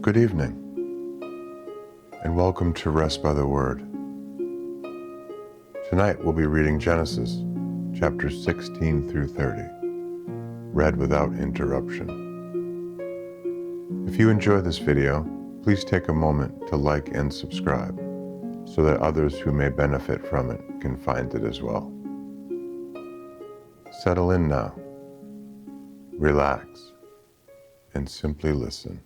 Good evening, and welcome to Rest by the Word. Tonight we'll be reading Genesis, chapters 16 through 30, read without interruption. If you enjoy this video, please take a moment to like and subscribe so that others who may benefit from it can find it as well. Settle in now, relax, and simply listen.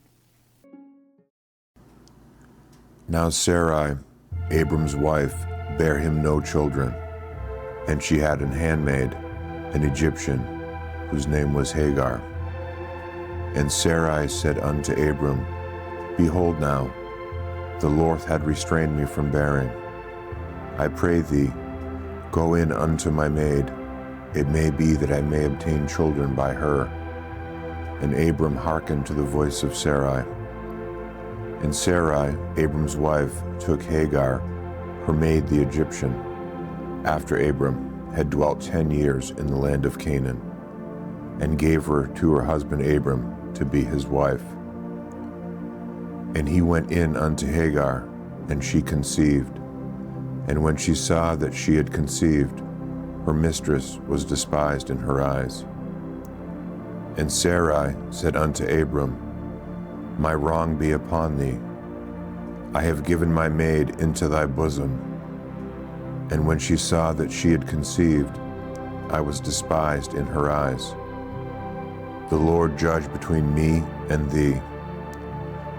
Now Sarai, Abram's wife, bare him no children, and she had an handmaid, an Egyptian, whose name was Hagar. And Sarai said unto Abram, Behold now, the Lord had restrained me from bearing. I pray thee, go in unto my maid, it may be that I may obtain children by her. And Abram hearkened to the voice of Sarai. And Sarai, Abram's wife, took Hagar, her maid the Egyptian, after Abram had dwelt 10 years in the land of Canaan, and gave her to her husband Abram to be his wife. And he went in unto Hagar, and she conceived. And when she saw that she had conceived, her mistress was despised in her eyes. And Sarai said unto Abram, My wrong be upon thee. I have given my maid into thy bosom. And when she saw that she had conceived, I was despised in her eyes. The Lord judge between me and thee.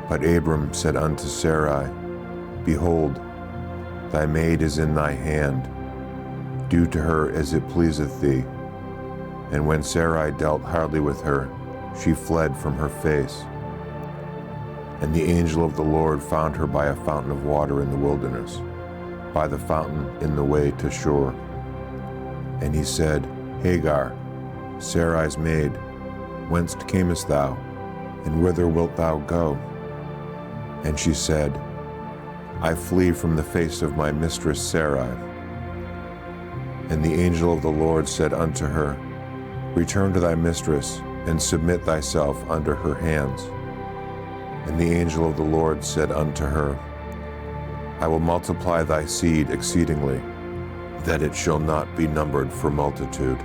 But Abram said unto Sarai, Behold, thy maid is in thy hand. Do to her as it pleaseth thee. And when Sarai dealt hardly with her, she fled from her face. And the angel of the Lord found her by a fountain of water in the wilderness, by the fountain in the way to Shur. And he said, Hagar, Sarai's maid, whence camest thou, and whither wilt thou go? And she said, I flee from the face of my mistress Sarai. And the angel of the Lord said unto her, Return to thy mistress, and submit thyself under her hands. And the angel of the Lord said unto her, I will multiply thy seed exceedingly, that it shall not be numbered for multitude.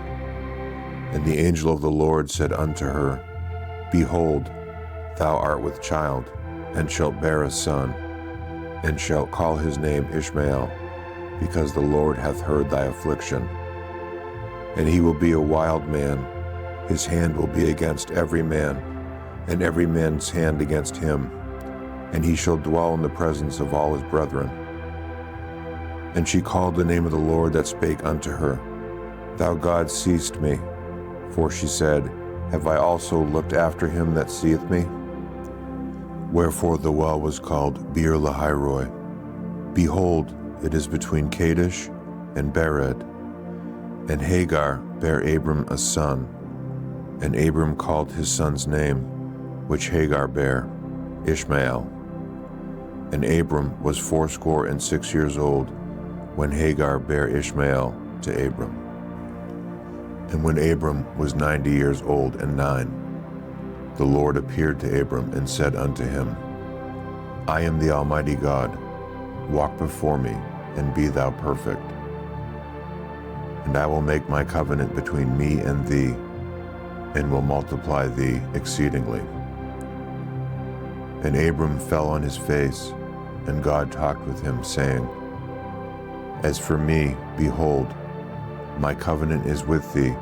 And the angel of the Lord said unto her, Behold, thou art with child, and shalt bear a son, and shalt call his name Ishmael, because the Lord hath heard thy affliction. And he will be a wild man, his hand will be against every man, and every man's hand against him, and he shall dwell in the presence of all his brethren. And she called the name of the Lord that spake unto her, Thou God seest me. For she said, Have I also looked after him that seeth me? Wherefore the well was called Beer Lahairoi. Behold, it is between Kadesh and Bered. And Hagar bare Abram a son, and Abram called his son's name, which Hagar bare, Ishmael. And Abram was 86 years old, when Hagar bare Ishmael to Abram. And when Abram was 90 years old and 9, the Lord appeared to Abram and said unto him, I am the Almighty God, walk before me, and be thou perfect. And I will make my covenant between me and thee, and will multiply thee exceedingly. And Abram fell on his face, and God talked with him, saying, As for me, behold, my covenant is with thee,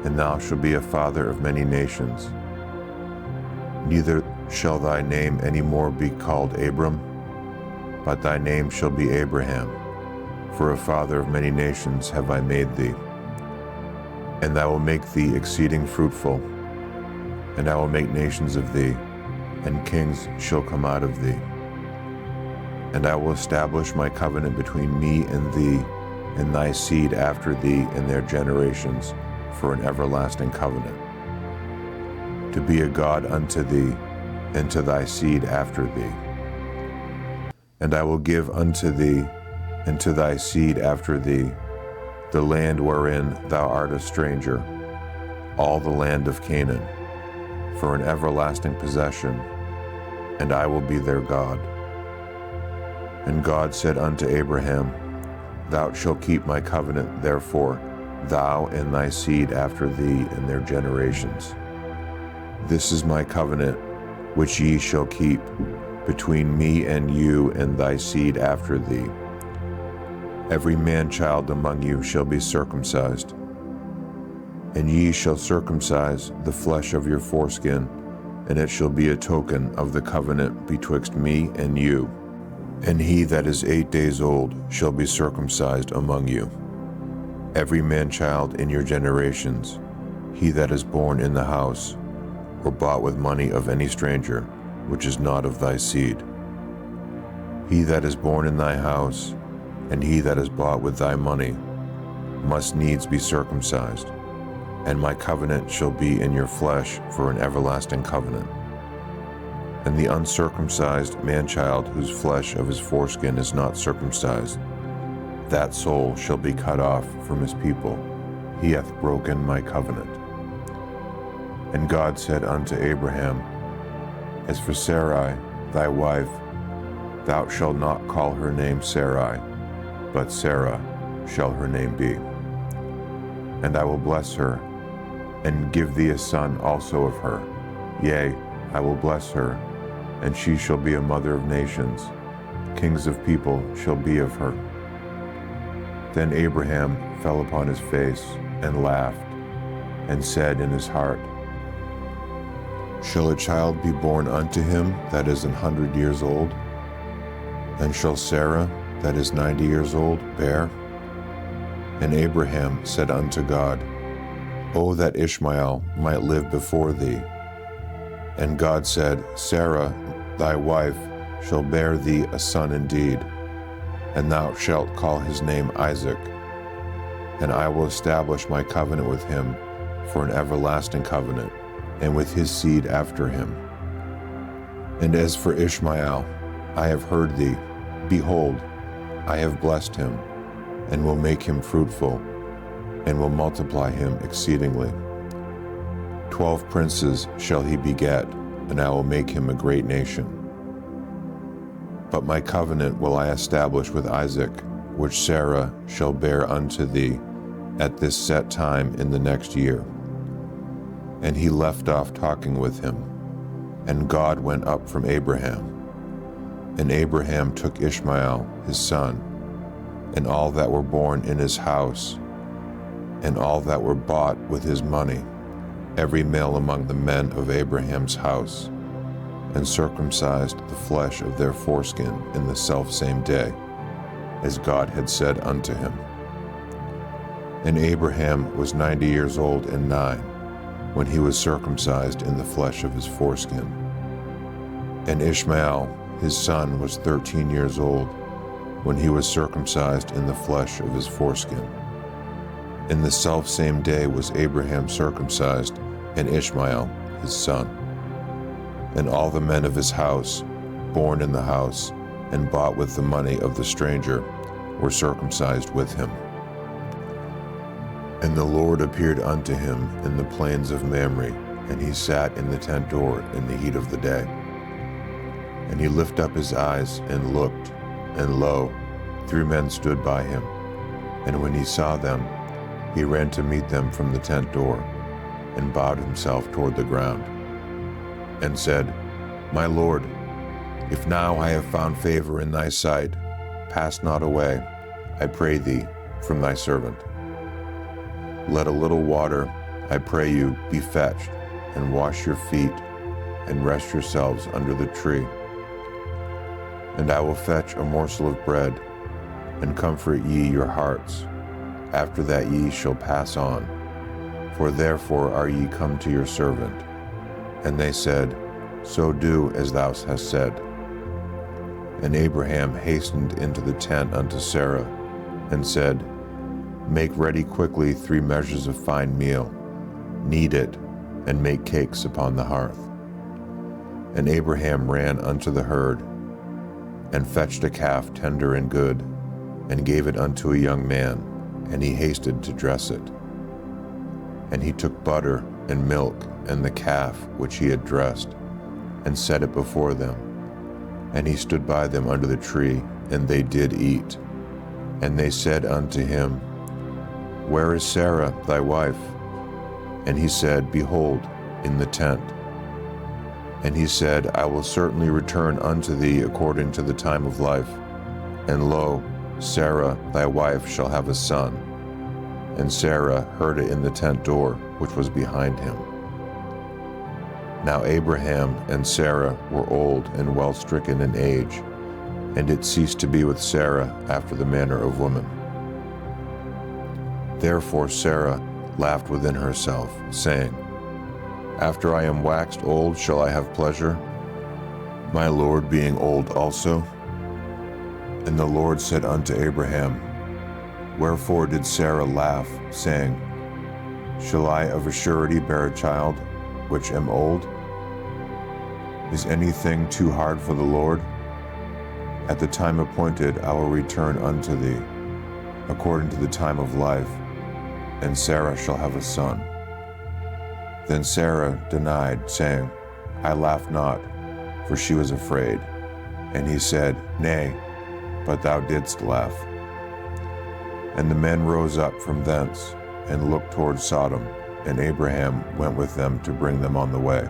and thou shalt be a father of many nations. Neither shall thy name any more be called Abram, but thy name shall be Abraham, for a father of many nations have I made thee. And I will make thee exceeding fruitful, and I will make nations of thee, and kings shall come out of thee. And I will establish my covenant between me and thee, and thy seed after thee in their generations, for an everlasting covenant, to be a God unto thee, and to thy seed after thee. And I will give unto thee, and to thy seed after thee, the land wherein thou art a stranger, all the land of Canaan, for an everlasting possession, and I will be their God. And God said unto Abraham, Thou shalt keep my covenant, therefore, thou and thy seed after thee in their generations. This is my covenant, which ye shall keep, between me and you and thy seed after thee. Every man-child among you shall be circumcised, and ye shall circumcise the flesh of your foreskin, and it shall be a token of the covenant betwixt me and you. And he that is 8 days old shall be circumcised among you. Every man-child in your generations, he that is born in the house, or bought with money of any stranger, which is not of thy seed. He that is born in thy house, and he that is bought with thy money, must needs be circumcised, and my covenant shall be in your flesh for an everlasting covenant. And the uncircumcised man-child whose flesh of his foreskin is not circumcised, that soul shall be cut off from his people. He hath broken my covenant. And God said unto Abraham, As for Sarai, thy wife, thou shalt not call her name Sarai, but Sarah shall her name be. And I will bless her, and give thee a son also of her. Yea, I will bless her, and she shall be a mother of nations. Kings of people shall be of her. Then Abraham fell upon his face and laughed, and said in his heart, Shall a child be born unto him that is 100 years old? And shall Sarah, that is 90 years old, bear? And Abraham said unto God, O that Ishmael might live before thee. And God said, Sarah, thy wife, shall bear thee a son indeed, and thou shalt call his name Isaac. And I will establish my covenant with him for an everlasting covenant, and with his seed after him. And as for Ishmael, I have heard thee. Behold, I have blessed him, and will make him fruitful, and will multiply him exceedingly. 12 princes shall he beget, and I will make him a great nation. But my covenant will I establish with Isaac, which Sarah shall bear unto thee at this set time in the next year. And he left off talking with him, and God went up from Abraham. And Abraham took Ishmael his son, and all that were born in his house, and all that were bought with his money, every male among the men of Abraham's house, and circumcised the flesh of their foreskin in the selfsame day, as God had said unto him. And Abraham was 90 years old and 9, when he was circumcised in the flesh of his foreskin. And Ishmael, his son, was 13 years old, when he was circumcised in the flesh of his foreskin. In the selfsame day was Abraham circumcised, and Ishmael, his son. And all the men of his house, born in the house, and bought with the money of the stranger, were circumcised with him. And the Lord appeared unto him in the plains of Mamre, and he sat in the tent door in the heat of the day. And he lifted up his eyes and looked, and lo, 3 men stood by him. And when he saw them, he ran to meet them from the tent door, and bowed himself toward the ground, and said, My Lord, if now I have found favor in thy sight, pass not away, I pray thee, from thy servant. Let a little water, I pray you, be fetched, and wash your feet, and rest yourselves under the tree. And I will fetch a morsel of bread, and comfort ye your hearts. After that ye shall pass on, for therefore are ye come to your servant. And they said, So do as thou hast said. And Abraham hastened into the tent unto Sarah, and said, Make ready quickly 3 measures of fine meal, knead it, and make cakes upon the hearth. And Abraham ran unto the herd, and fetched a calf tender and good, and gave it unto a young man, and he hasted to dress it. And he took butter and milk and the calf which he had dressed, and set it before them, And he stood by them under the tree, and they did eat. And they said unto him, Where is Sarah thy wife? And he said, Behold, in the tent. And he said, I will certainly return unto thee according to the time of life. And lo, Sarah thy wife shall have a son. And Sarah heard it in the tent door, which was behind him. Now Abraham and Sarah were old and well stricken in age, and it ceased to be with Sarah after the manner of women. Therefore Sarah laughed within herself, saying, After I am waxed old shall I have pleasure, my Lord being old also? And the Lord said unto Abraham, Wherefore did Sarah laugh, saying, Shall I of a surety bear a child, which am old? Is anything too hard for the Lord? At the time appointed I will return unto thee, according to the time of life, and Sarah shall have a son. Then Sarah denied, saying, I laughed not, for she was afraid. And he said, Nay, but thou didst laugh. And the men rose up from thence, and looked toward Sodom, and Abraham went with them to bring them on the way.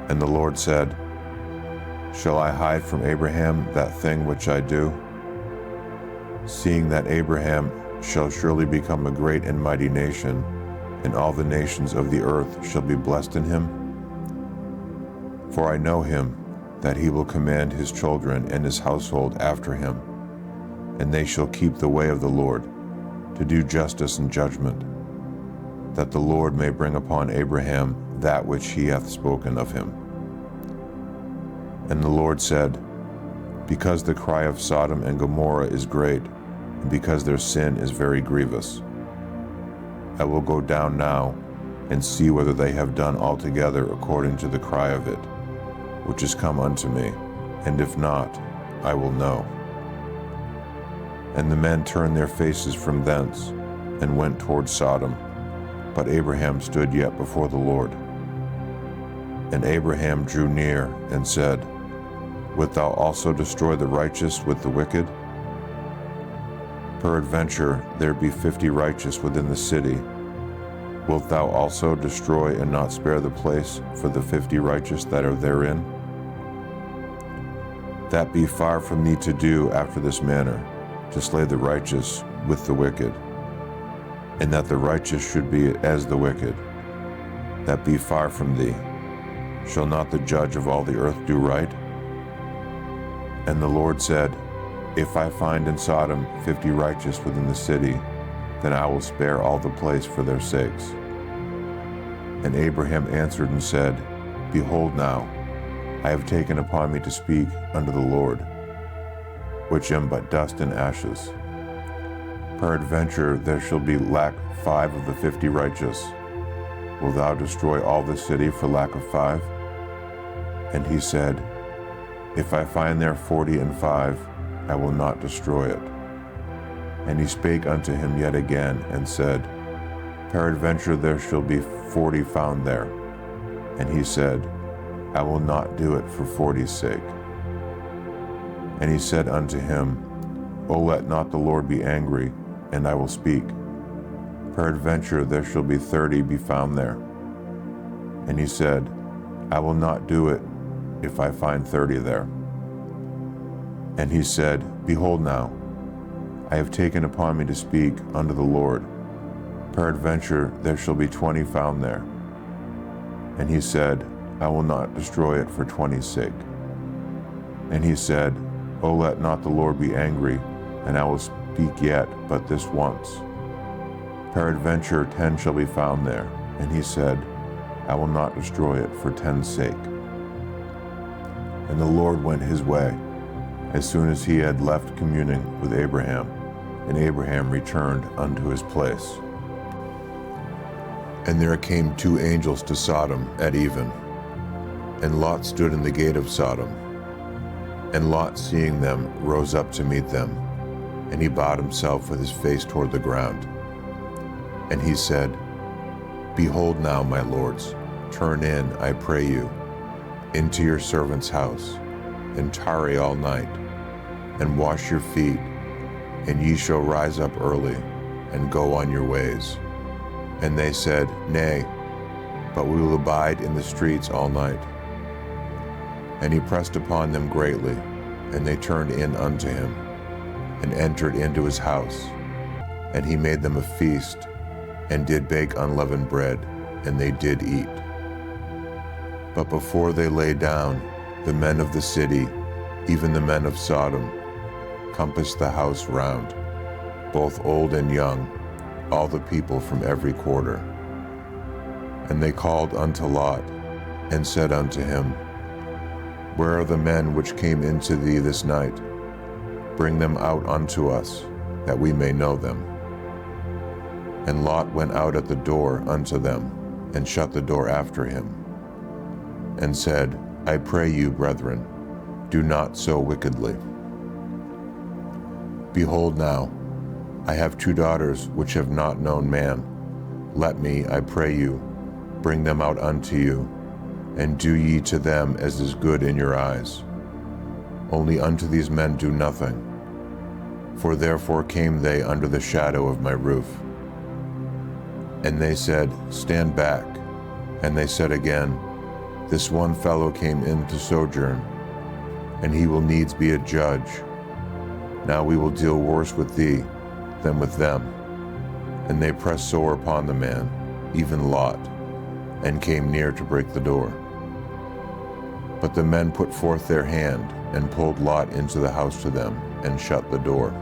And the Lord said, Shall I hide from Abraham that thing which I do? Seeing that Abraham shall surely become a great and mighty nation, and all the nations of the earth shall be blessed in him? For I know him, that he will command his children and his household after him, and they shall keep the way of the Lord, to do justice and judgment, that the Lord may bring upon Abraham that which he hath spoken of him. And the Lord said, Because the cry of Sodom and Gomorrah is great, and because their sin is very grievous, I will go down now and see whether they have done altogether according to the cry of it, which is come unto me, and if not, I will know. And the men turned their faces from thence, and went toward Sodom, but Abraham stood yet before the Lord. And Abraham drew near, and said, Wilt thou also destroy the righteous with the wicked? Peradventure there be 50 righteous within the city. Wilt thou also destroy and not spare the place for the 50 righteous that are therein? That be far from thee to do after this manner, to slay the righteous with the wicked, and that the righteous should be as the wicked. That be far from thee. Shall not the judge of all the earth do right? And the Lord said, If I find in Sodom 50 righteous within the city, then I will spare all the place for their sakes. And Abraham answered and said, Behold now, I have taken upon me to speak unto the Lord, which am but dust and ashes. Peradventure there shall be lack 5 of the 50 righteous. Wilt thou destroy all the city for lack of 5? And he said, If I find there 45, I will not destroy it. And he spake unto him yet again, and said, Peradventure there shall be 40 found there. And he said, I will not do it for 40's sake. And he said unto him, O let not the Lord be angry, and I will speak. Peradventure there shall be 30 be found there. And he said, I will not do it if I find 30 there. And he said, Behold now, I have taken upon me to speak unto the Lord. Peradventure there shall be 20 found there. And he said, I will not destroy it for 20's sake. And he said, O let not the Lord be angry, and I will speak yet but this once. Peradventure 10 shall be found there. And he said, I will not destroy it for 10's sake. And the Lord went his way, as soon as he had left communing with Abraham, and Abraham returned unto his place. And there came 2 angels to Sodom at even, and Lot stood in the gate of Sodom. And Lot, seeing them, rose up to meet them, and he bowed himself with his face toward the ground. And he said, Behold now, my lords, turn in, I pray you, into your servant's house, and tarry all night, and wash your feet, and ye shall rise up early, and go on your ways. And they said, Nay, but we will abide in the streets all night. And he pressed upon them greatly, and they turned in unto him, and entered into his house. And he made them a feast, and did bake unleavened bread, and they did eat. But before they lay down, the men of the city, even the men of Sodom, compassed the house round, both old and young, all the people from every quarter. And they called unto Lot, and said unto him, Where are the men which came into thee this night? Bring them out unto us, that we may know them. And Lot went out at the door unto them, and shut the door after him, and said, I pray you, brethren, do not so wickedly. Behold now, I have 2 daughters which have not known man. Let me, I pray you, bring them out unto you, and do ye to them as is good in your eyes. Only unto these men do nothing, for therefore came they under the shadow of my roof. And they said, Stand back. And they said again, This one fellow came in to sojourn, and he will needs be a judge. Now we will deal worse with thee than with them. And they pressed sore upon the man, even Lot, and came near to break the door. But the men put forth their hand, and pulled Lot into the house to them, and shut the door.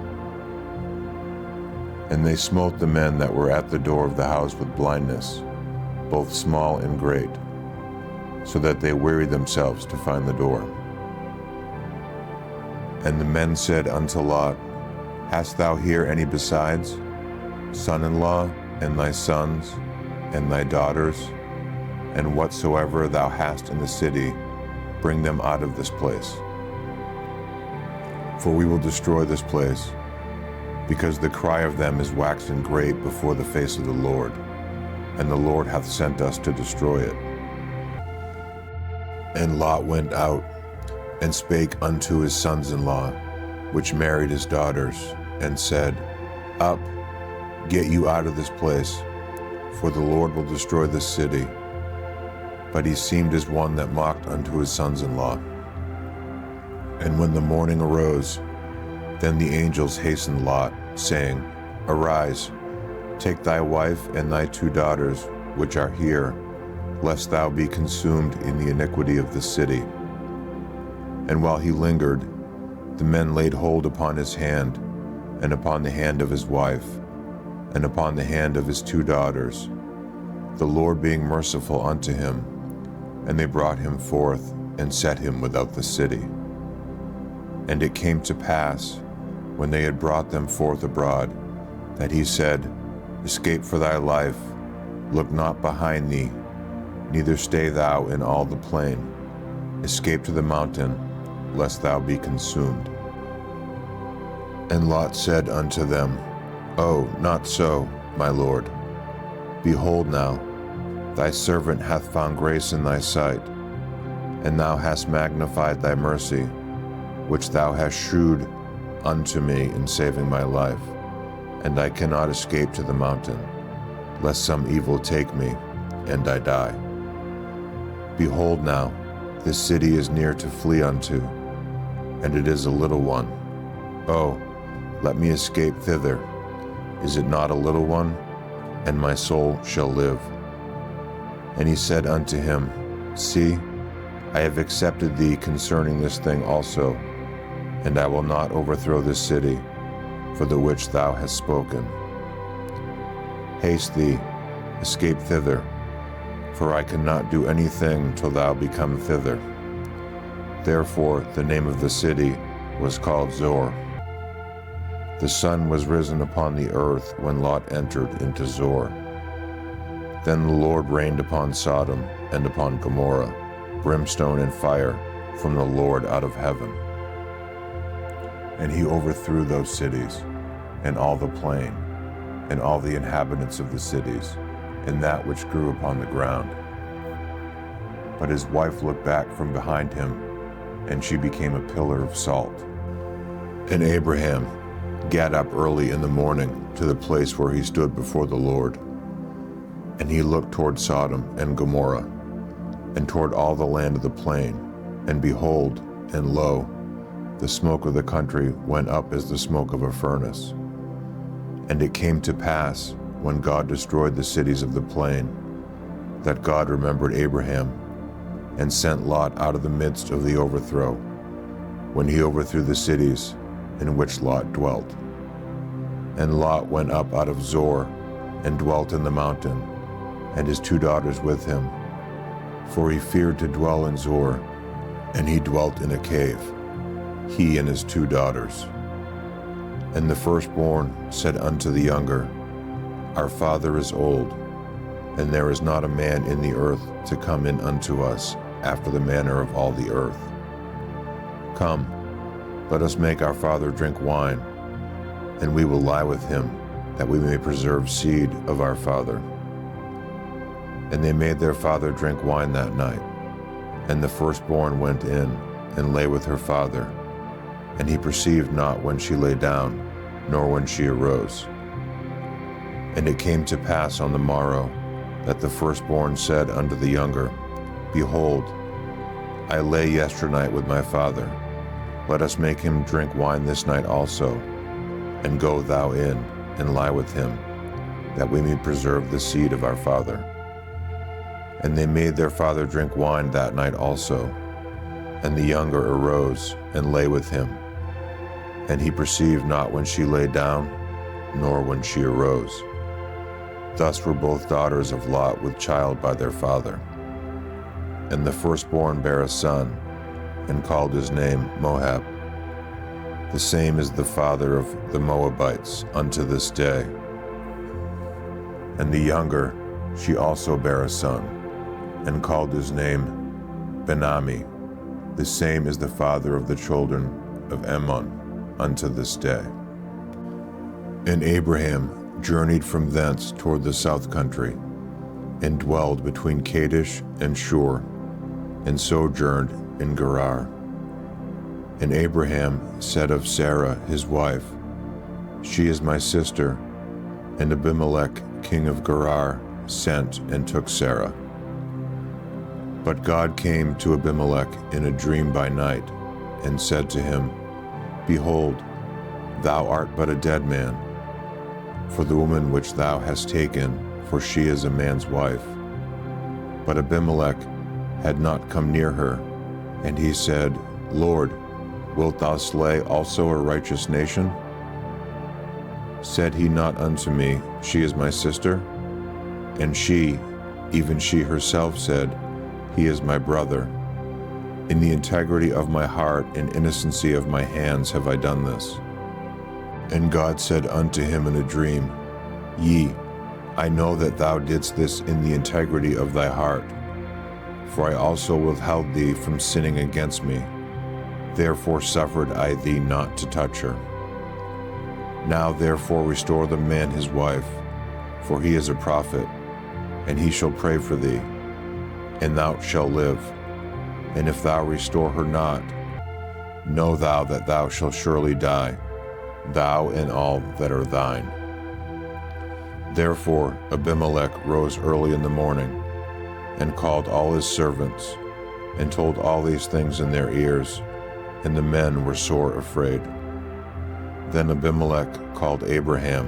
And they smote the men that were at the door of the house with blindness, both small and great, so that they wearied themselves to find the door. And the men said unto Lot, Hast thou here any besides, son-in-law, and thy sons, and thy daughters, and whatsoever thou hast in the city, bring them out of this place. For we will destroy this place, because the cry of them is waxen great before the face of the Lord, and the Lord hath sent us to destroy it. And Lot went out, and spake unto his sons-in-law, which married his daughters, and said, Up, get you out of this place, for the Lord will destroy this city. But he seemed as one that mocked unto his sons-in-law. And when the morning arose, then the angels hastened Lot, saying, Arise, take thy wife and thy 2 daughters, which are here, lest thou be consumed in the iniquity of the city. And while he lingered, the men laid hold upon his hand, and upon the hand of his wife, and upon the hand of his 2 daughters, the Lord being merciful unto him. And they brought him forth, and set him without the city. And it came to pass, when they had brought them forth abroad, that he said, Escape for thy life, look not behind thee, neither stay thou in all the plain. Escape to the mountain, lest thou be consumed. And Lot said unto them, Oh, not so, my lord. Behold now, thy servant hath found grace in thy sight, and thou hast magnified thy mercy, which thou hast shewed unto me in saving my life. And I cannot escape to the mountain, lest some evil take me, and I die. Behold now, this city is near to flee unto, and it is a little one. Oh, let me escape thither. Is it not a little one? And my soul shall live. And he said unto him, See, I have accepted thee concerning this thing also, and I will not overthrow this city, for the which thou hast spoken. Haste thee, escape thither, for I cannot do anything till thou become thither. Therefore the name of the city was called Zoar. The sun was risen upon the earth when Lot entered into Zoar. Then the Lord rained upon Sodom and upon Gomorrah brimstone and fire from the Lord out of heaven. And he overthrew those cities, and all the plain, and all the inhabitants of the cities, and that which grew upon the ground. But his wife looked back from behind him, and she became a pillar of salt. And Abraham got up early in the morning to the place where he stood before the Lord. And he looked toward Sodom and Gomorrah, and toward all the land of the plain. And behold, and lo, the smoke of the country went up as the smoke of a furnace. And it came to pass, when God destroyed the cities of the plain, that God remembered Abraham, and sent Lot out of the midst of the overthrow, when he overthrew the cities in which Lot dwelt. And Lot went up out of Zoar, and dwelt in the mountain, and his 2 daughters with him. For he feared to dwell in Zoar, and he dwelt in a cave, he and his 2 daughters. And the firstborn said unto the younger, Our father is old, and there is not a man in the earth to come in unto us after the manner of all the earth. Come, let us make our father drink wine, and we will lie with him, that we may preserve seed of our father. And they made their father drink wine that night. And the firstborn went in, and lay with her father. And he perceived not when she lay down, nor when she arose. And it came to pass on the morrow, that the firstborn said unto the younger, Behold, I lay yesternight with my father. Let us make him drink wine this night also, and go thou in, and lie with him, that we may preserve the seed of our father. And they made their father drink wine that night also. And the younger arose, and lay with him. And he perceived not when she lay down, nor when she arose. Thus were both daughters of Lot with child by their father. And the firstborn bare a son, and called his name Moab. The same is the father of the Moabites unto this day. And the younger, she also bare a son, and called his name Ben-Ammi. The same is the father of the children of Ammon unto this day. And Abraham journeyed from thence toward the south country, and dwelled between Kadesh and Shur, and sojourned in Gerar. And Abraham said of Sarah his wife, She is my sister. And Abimelech king of Gerar sent and took Sarah. But God came to Abimelech in a dream by night, and said to him, Behold, thou art but a dead man, for the woman which thou hast taken, for she is a man's wife. But Abimelech had not come near her, and he said, Lord, wilt thou slay also a righteous nation? Said he not unto me, She is my sister? And she, even she herself, said, He is my brother. In the integrity of my heart and innocency of my hands have I done this. And God said unto him in a dream, Yea, I know that thou didst this in the integrity of thy heart, for I also withheld thee from sinning against me. Therefore suffered I thee not to touch her. Now therefore restore the man his wife, for he is a prophet, and he shall pray for thee, and thou shalt live. And if thou restore her not, know thou that thou shalt surely die, thou and all that are thine. Therefore Abimelech rose early in the morning, and called all his servants, and told all these things in their ears, and the men were sore afraid. Then Abimelech called Abraham,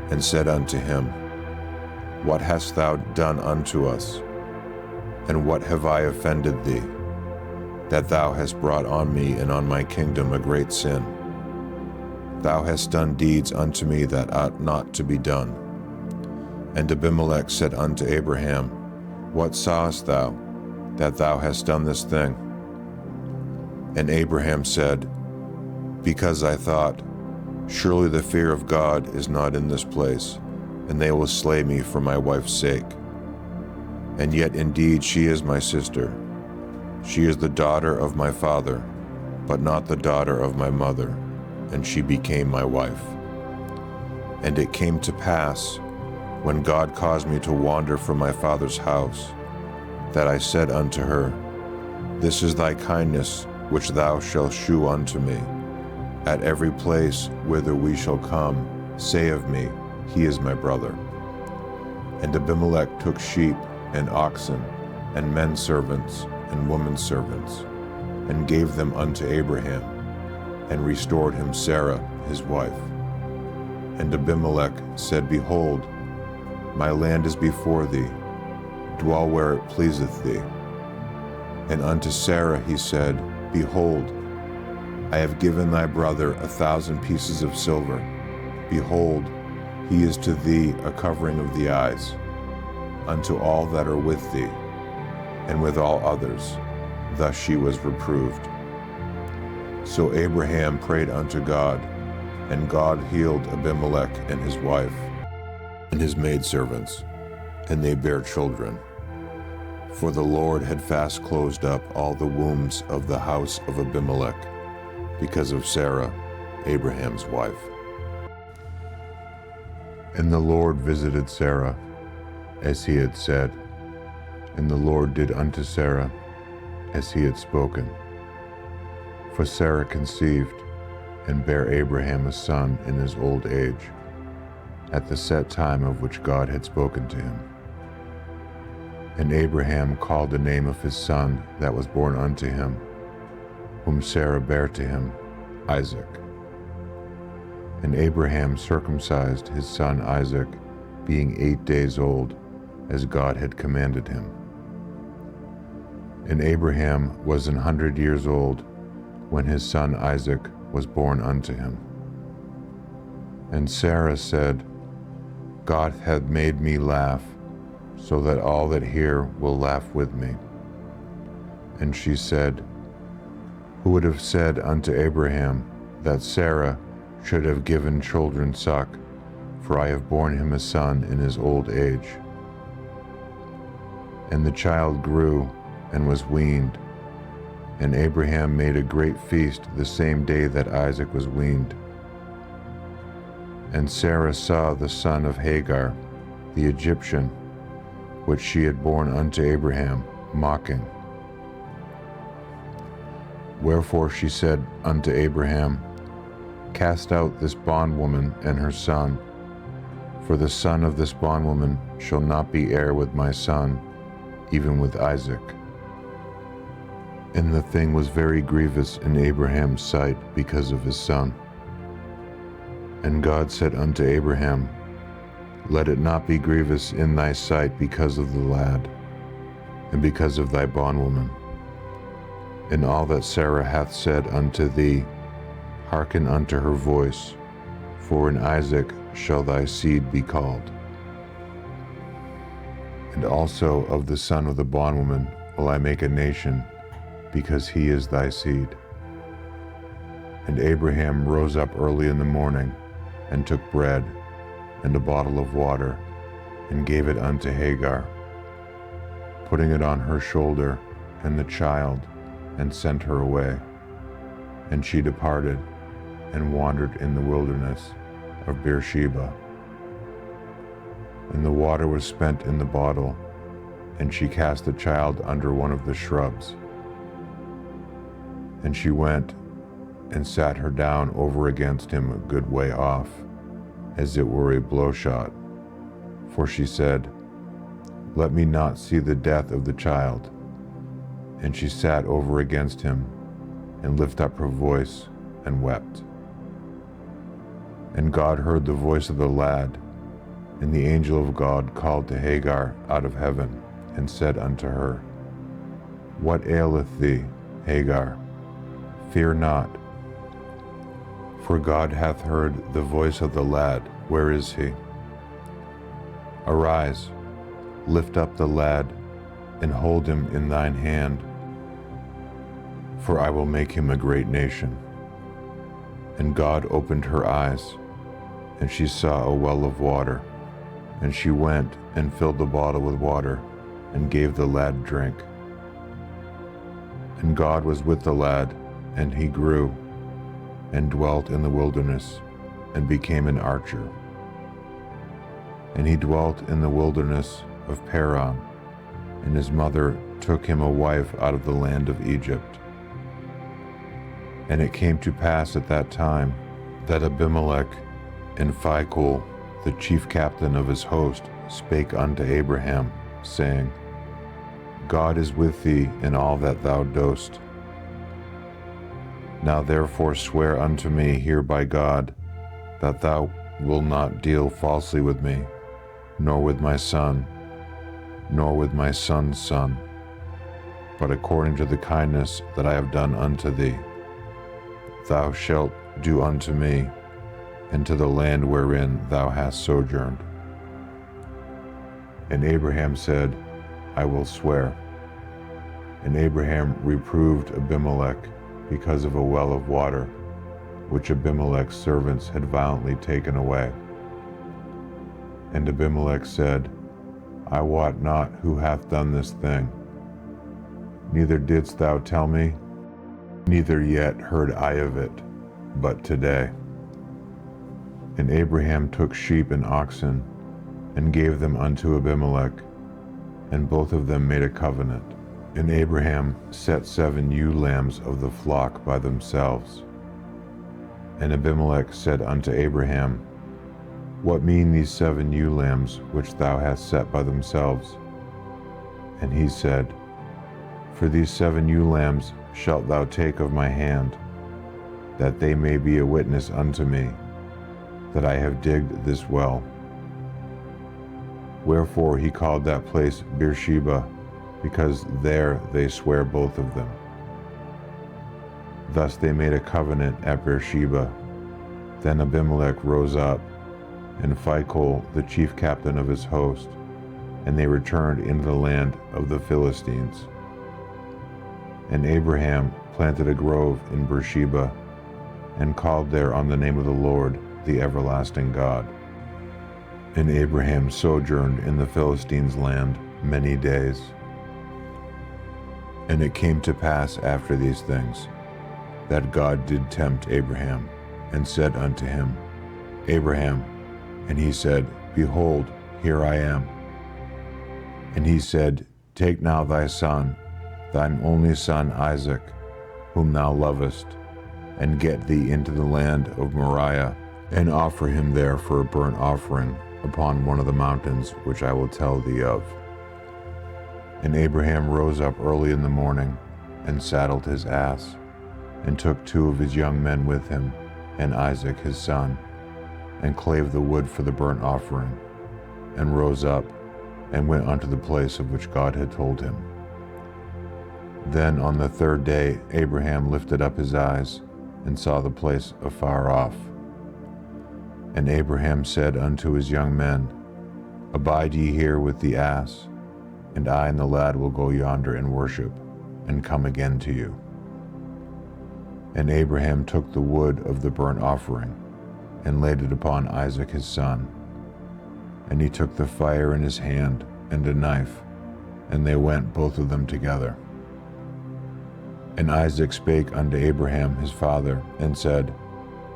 and said unto him, What hast thou done unto us? And what have I offended thee, that thou hast brought on me and on my kingdom a great sin? Thou hast done deeds unto me that ought not to be done. And Abimelech said unto Abraham, What sawest thou, that thou hast done this thing? And Abraham said, Because I thought, Surely the fear of God is not in this place, and they will slay me for my wife's sake. And yet indeed she is my sister. She is the daughter of my father, but not the daughter of my mother, and she became my wife. And it came to pass, when God caused me to wander from my father's house, that I said unto her, This is thy kindness which thou shalt shew unto me. At every place whither we shall come, say of me, He is my brother. And Abimelech took sheep and oxen, and men servants and women servants, and gave them unto Abraham, and restored him Sarah his wife. And Abimelech said, Behold, my land is before thee, dwell where it pleaseth thee. And unto Sarah he said, Behold, I have given thy brother 1,000 pieces of silver. Behold, he is to thee a covering of the eyes, unto all that are with thee, and with all others. Thus she was reproved. So Abraham prayed unto God, and God healed Abimelech and his wife, and his maidservants, and they bare children. For the Lord had fast closed up all the wombs of the house of Abimelech, because of Sarah, Abraham's wife. And the Lord visited Sarah, as he had said, and the Lord did unto Sarah as he had spoken. For Sarah conceived, and bare Abraham a son in his old age, at the set time of which God had spoken to him. And Abraham called the name of his son that was born unto him, whom Sarah bare to him, Isaac. And Abraham circumcised his son Isaac, being 8 days old, as God had commanded him. And Abraham was 100 years old when his son Isaac was born unto him. And Sarah said, God hath made me laugh, so that all that hear will laugh with me. And she said, Who would have said unto Abraham that Sarah should have given children suck, for I have borne him a son in his old age. And the child grew and was weaned, and Abraham made a great feast the same day that Isaac was weaned. And Sarah saw the son of Hagar, the Egyptian, which she had borne unto Abraham, mocking. Wherefore she said unto Abraham, Cast out this bondwoman and her son, for the son of this bondwoman shall not be heir with my son, even with Isaac. And the thing was very grievous in Abraham's sight because of his son. And God said unto Abraham, Let it not be grievous in thy sight because of the lad, and because of thy bondwoman. And all that Sarah hath said unto thee, hearken unto her voice, for in Isaac shall thy seed be called. And also of the son of the bondwoman will I make a nation, because he is thy seed. And Abraham rose up early in the morning, and took bread, and a bottle of water, and gave it unto Hagar, putting it on her shoulder and the child, and sent her away. And she departed, and wandered in the wilderness of Beersheba. And the water was spent in the bottle, and she cast the child under one of the shrubs. And she went and sat her down over against him a good way off, as it were a blowshot. For she said, Let me not see the death of the child. And she sat over against him, and lifted up her voice, and wept. And God heard the voice of the lad, and the angel of God called to Hagar out of heaven, and said unto her, What aileth thee, Hagar? Fear not, for God hath heard the voice of the lad. Where is he? Arise, lift up the lad, and hold him in thine hand, for I will make him a great nation. And God opened her eyes, and she saw a well of water, and she went and filled the bottle with water, and gave the lad drink. And God was with the lad, and he grew, and dwelt in the wilderness, and became an archer. And he dwelt in the wilderness of Paran, and his mother took him a wife out of the land of Egypt. And it came to pass at that time that Abimelech and Phicol, the chief captain of his host, spake unto Abraham, saying, God is with thee in all that thou doest. Now therefore swear unto me here by God, that thou wilt not deal falsely with me, nor with my son, nor with my son's son, but according to the kindness that I have done unto thee, thou shalt do unto me, and to the land wherein thou hast sojourned. And Abraham said, I will swear. And Abraham reproved Abimelech because of a well of water, which Abimelech's servants had violently taken away. And Abimelech said, I wot not who hath done this thing. Neither didst thou tell me, neither yet heard I of it, but today. And Abraham took sheep and oxen, and gave them unto Abimelech, and both of them made a covenant. And Abraham set 7 ewe lambs of the flock by themselves. And Abimelech said unto Abraham, What mean these 7 ewe lambs which thou hast set by themselves? And he said, For these 7 ewe lambs shalt thou take of my hand, that they may be a witness unto me, that I have digged this well. Wherefore he called that place Beersheba, because there they swear both of them. Thus they made a covenant at Beersheba. Then Abimelech rose up, and Phicol, the chief captain of his host, and they returned into the land of the Philistines. And Abraham planted a grove in Beersheba, and called there on the name of the Lord, the everlasting God. And Abraham sojourned in the Philistines' land many days. And it came to pass after these things, that God did tempt Abraham, and said unto him, Abraham. And he said, Behold, here I am. And he said, Take now thy son, thine only son Isaac, whom thou lovest, and get thee into the land of Moriah, and offer him there for a burnt offering upon one of the mountains which I will tell thee of. And Abraham rose up early in the morning, and saddled his ass, and took 2 of his young men with him, and Isaac his son, and clave the wood for the burnt offering, and rose up, and went unto the place of which God had told him. Then on the 3rd day Abraham lifted up his eyes, and saw the place afar off. And Abraham said unto his young men, Abide ye here with the ass, and I and the lad will go yonder and worship, and come again to you. And Abraham took the wood of the burnt offering, and laid it upon Isaac his son. And he took the fire in his hand, and a knife, and they went both of them together. And Isaac spake unto Abraham his father, and said,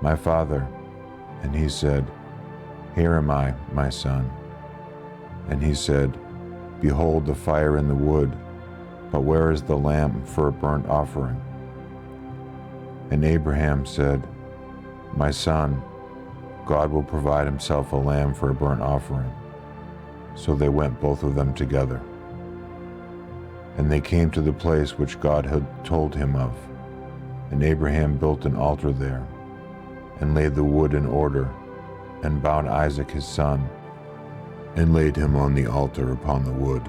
My father. And he said, Here am I, my son. And he said, Behold the fire and the wood, but where is the lamb for a burnt offering? And Abraham said, My son, God will provide himself a lamb for a burnt offering. So they went both of them together. And they came to the place which God had told him of. And Abraham built an altar there, and laid the wood in order, and bound Isaac his son, and laid him on the altar upon the wood.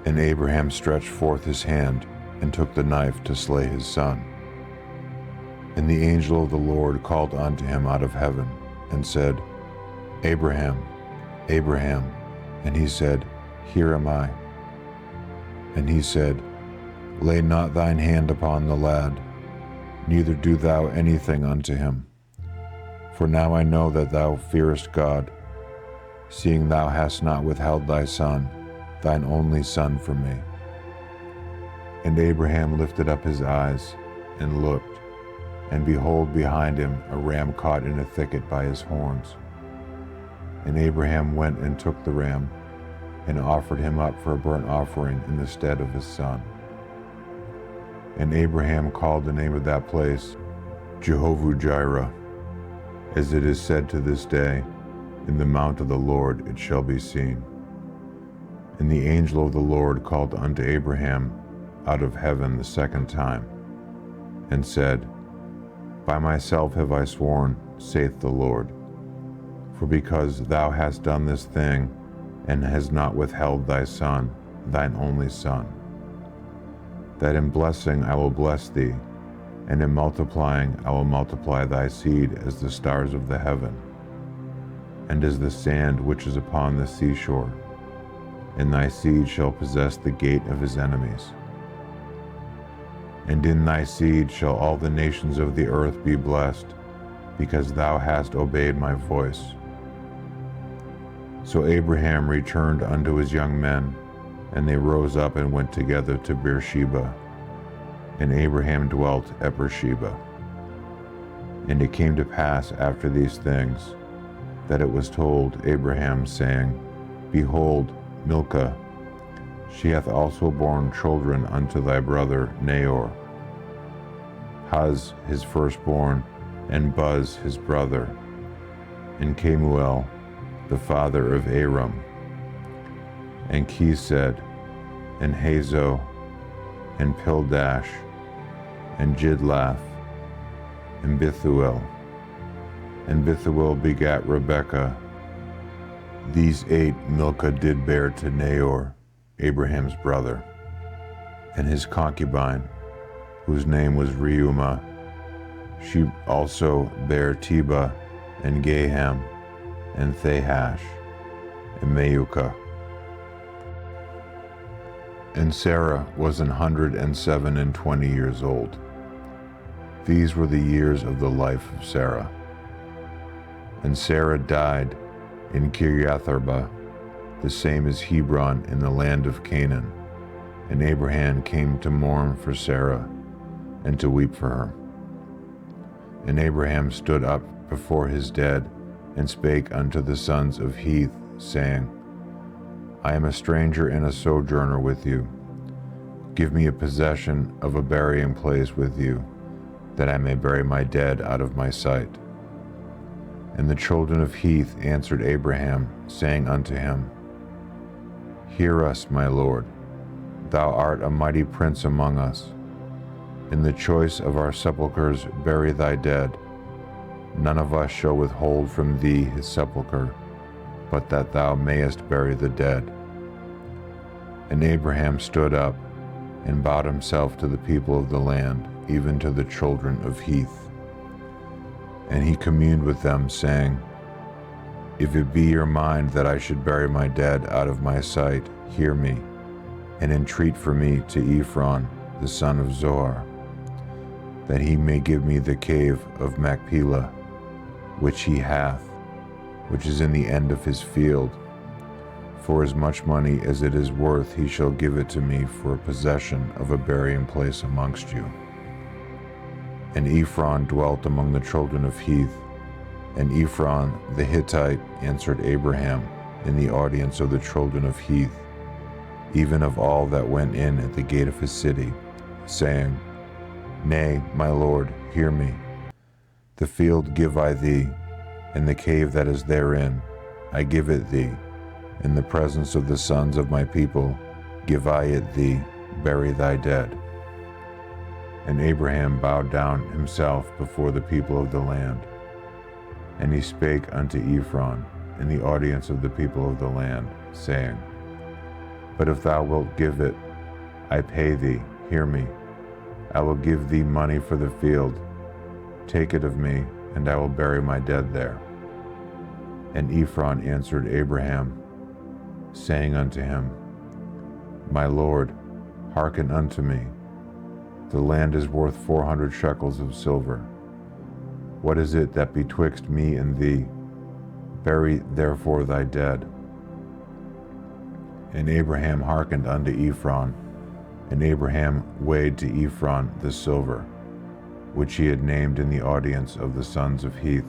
And Abraham stretched forth his hand, and took the knife to slay his son. And the angel of the Lord called unto him out of heaven, and said, Abraham, Abraham. And he said, Here am I. And he said, Lay not thine hand upon the lad, neither do thou anything unto him. For now I know that thou fearest God, seeing thou hast not withheld thy son, thine only son, from me. And Abraham lifted up his eyes, and looked, and behold, behind him a ram caught in a thicket by his horns. And Abraham went and took the ram, and offered him up for a burnt offering in the stead of his son. And Abraham called the name of that place Jehovah-Jireh, as it is said to this day, in the mount of the Lord it shall be seen. And the angel of the Lord called unto Abraham out of heaven the second time, and said, By myself have I sworn, saith the Lord, for because thou hast done this thing, and hast not withheld thy son, thine only son, that in blessing I will bless thee, and in multiplying I will multiply thy seed as the stars of the heaven, and as the sand which is upon the seashore, and thy seed shall possess the gate of his enemies. And in thy seed shall all the nations of the earth be blessed, because thou hast obeyed my voice. So Abraham returned unto his young men, and they rose up and went together to Beersheba. And Abraham dwelt at Beersheba. And it came to pass after these things, that it was told Abraham, saying, Behold, Milcah, she hath also borne children unto thy brother Nahor, Huz his firstborn, and Buz his brother, and Kemuel the father of Aram, and Chesed, and Hazo, and Pildash, and Jidlaph, and Bethuel. And Bethuel begat Rebekah. These 8 Milcah did bear to Nahor, Abraham's brother, and his concubine, whose name was Reumah. She also bare Teba, and Gaham, and Thahash, and Maacah. And Sarah was 127 years old. These were the years of the life of Sarah. And Sarah died in Kiriath-arba, the same as Hebron in the land of Canaan. And Abraham came to mourn for Sarah, and to weep for her. And Abraham stood up before his dead, and spake unto the sons of Heth, saying, I am a stranger and a sojourner with you. Give me a possession of a burying place with you, that I may bury my dead out of my sight. And the children of Heth answered Abraham, saying unto him, Hear us, my lord. Thou art a mighty prince among us. In the choice of our sepulchres bury thy dead. None of us shall withhold from thee his sepulchre, but that thou mayest bury the dead. And Abraham stood up, and bowed himself to the people of the land, even to the children of Heth. And he communed with them, saying, If it be your mind that I should bury my dead out of my sight, hear me, and entreat for me to Ephron, the son of Zohar, that he may give me the cave of Machpelah, which he hath, which is in the end of his field. For as much money as it is worth, he shall give it to me for a possession of a burying place amongst you. And Ephron dwelt among the children of Heth. And Ephron the Hittite answered Abraham in the audience of the children of Heth, even of all that went in at the gate of his city, saying, Nay, my lord, hear me. The field give I thee, and the cave that is therein, I give it thee. In the presence of the sons of my people give I it thee, bury thy dead. And Abraham bowed down himself before the people of the land. And he spake unto Ephron in the audience of the people of the land, saying, But if thou wilt give it, I pay thee, hear me. I will give thee money for the field. Take it of me, and I will bury my dead there. And Ephron answered Abraham, saying unto him, My lord, hearken unto me. The land is worth 400 shekels of silver. What is it that betwixt me and thee? Bury therefore thy dead. And Abraham hearkened unto Ephron, and Abraham weighed to Ephron the silver, which he had named in the audience of the sons of Heth,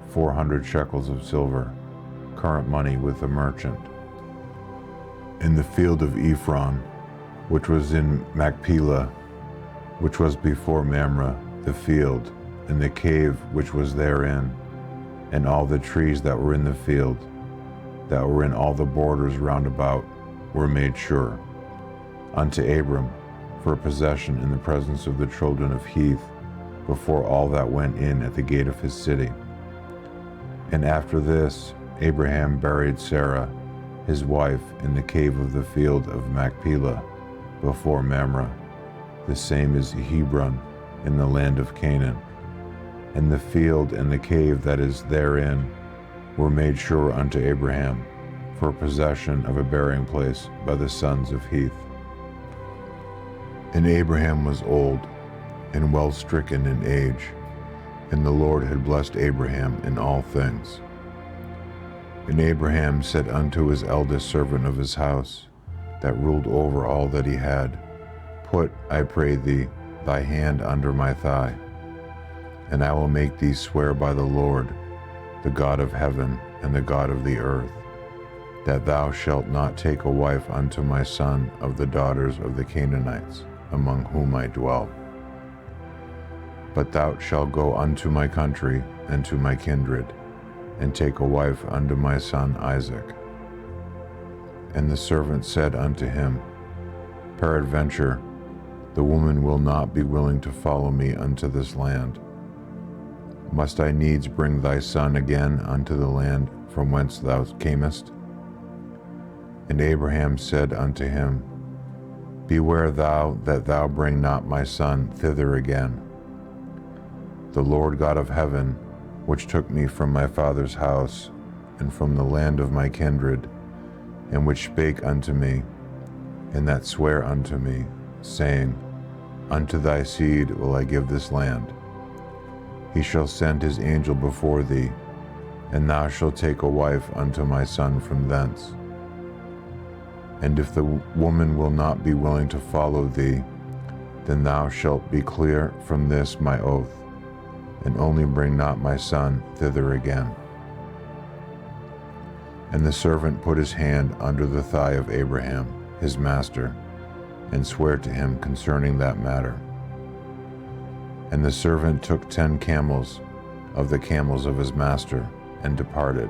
400 shekels of silver, current money with a merchant. In the field of Ephron, which was in Machpelah, which was before Mamre, the field, and the cave which was therein, and all the trees that were in the field, that were in all the borders round about, were made sure, unto Abram for a possession in the presence of the children of Heth, before all that went in at the gate of his city. And after this, Abraham buried Sarah, his wife, in the cave of the field of Machpelah, before Mamre. The same is Hebron, in the land of Canaan. And the field and the cave that is therein were made sure unto Abraham, for possession of a burying place by the sons of Heth. And Abraham was old, and well stricken in age, and the Lord had blessed Abraham in all things. And Abraham said unto his eldest servant of his house, that ruled over all that he had, Put, I pray thee, thy hand under my thigh, and I will make thee swear by the Lord, the God of heaven and the God of the earth, that thou shalt not take a wife unto my son of the daughters of the Canaanites, among whom I dwell. But thou shalt go unto my country and to my kindred, and take a wife unto my son Isaac. And the servant said unto him, Peradventure, the woman will not be willing to follow me unto this land. Must I needs bring thy son again unto the land from whence thou camest? And Abraham said unto him, Beware thou that thou bring not my son thither again. The Lord God of heaven, which took me from my father's house, and from the land of my kindred, and which spake unto me, and that sware unto me, saying, Unto thy seed will I give this land. He shall send his angel before thee, and thou shalt take a wife unto my son from thence. And if the woman will not be willing to follow thee, then thou shalt be clear from this my oath, and only bring not my son thither again. And the servant put his hand under the thigh of Abraham, his master, and sware to him concerning that matter. And the servant took 10 camels of the camels of his master, and departed.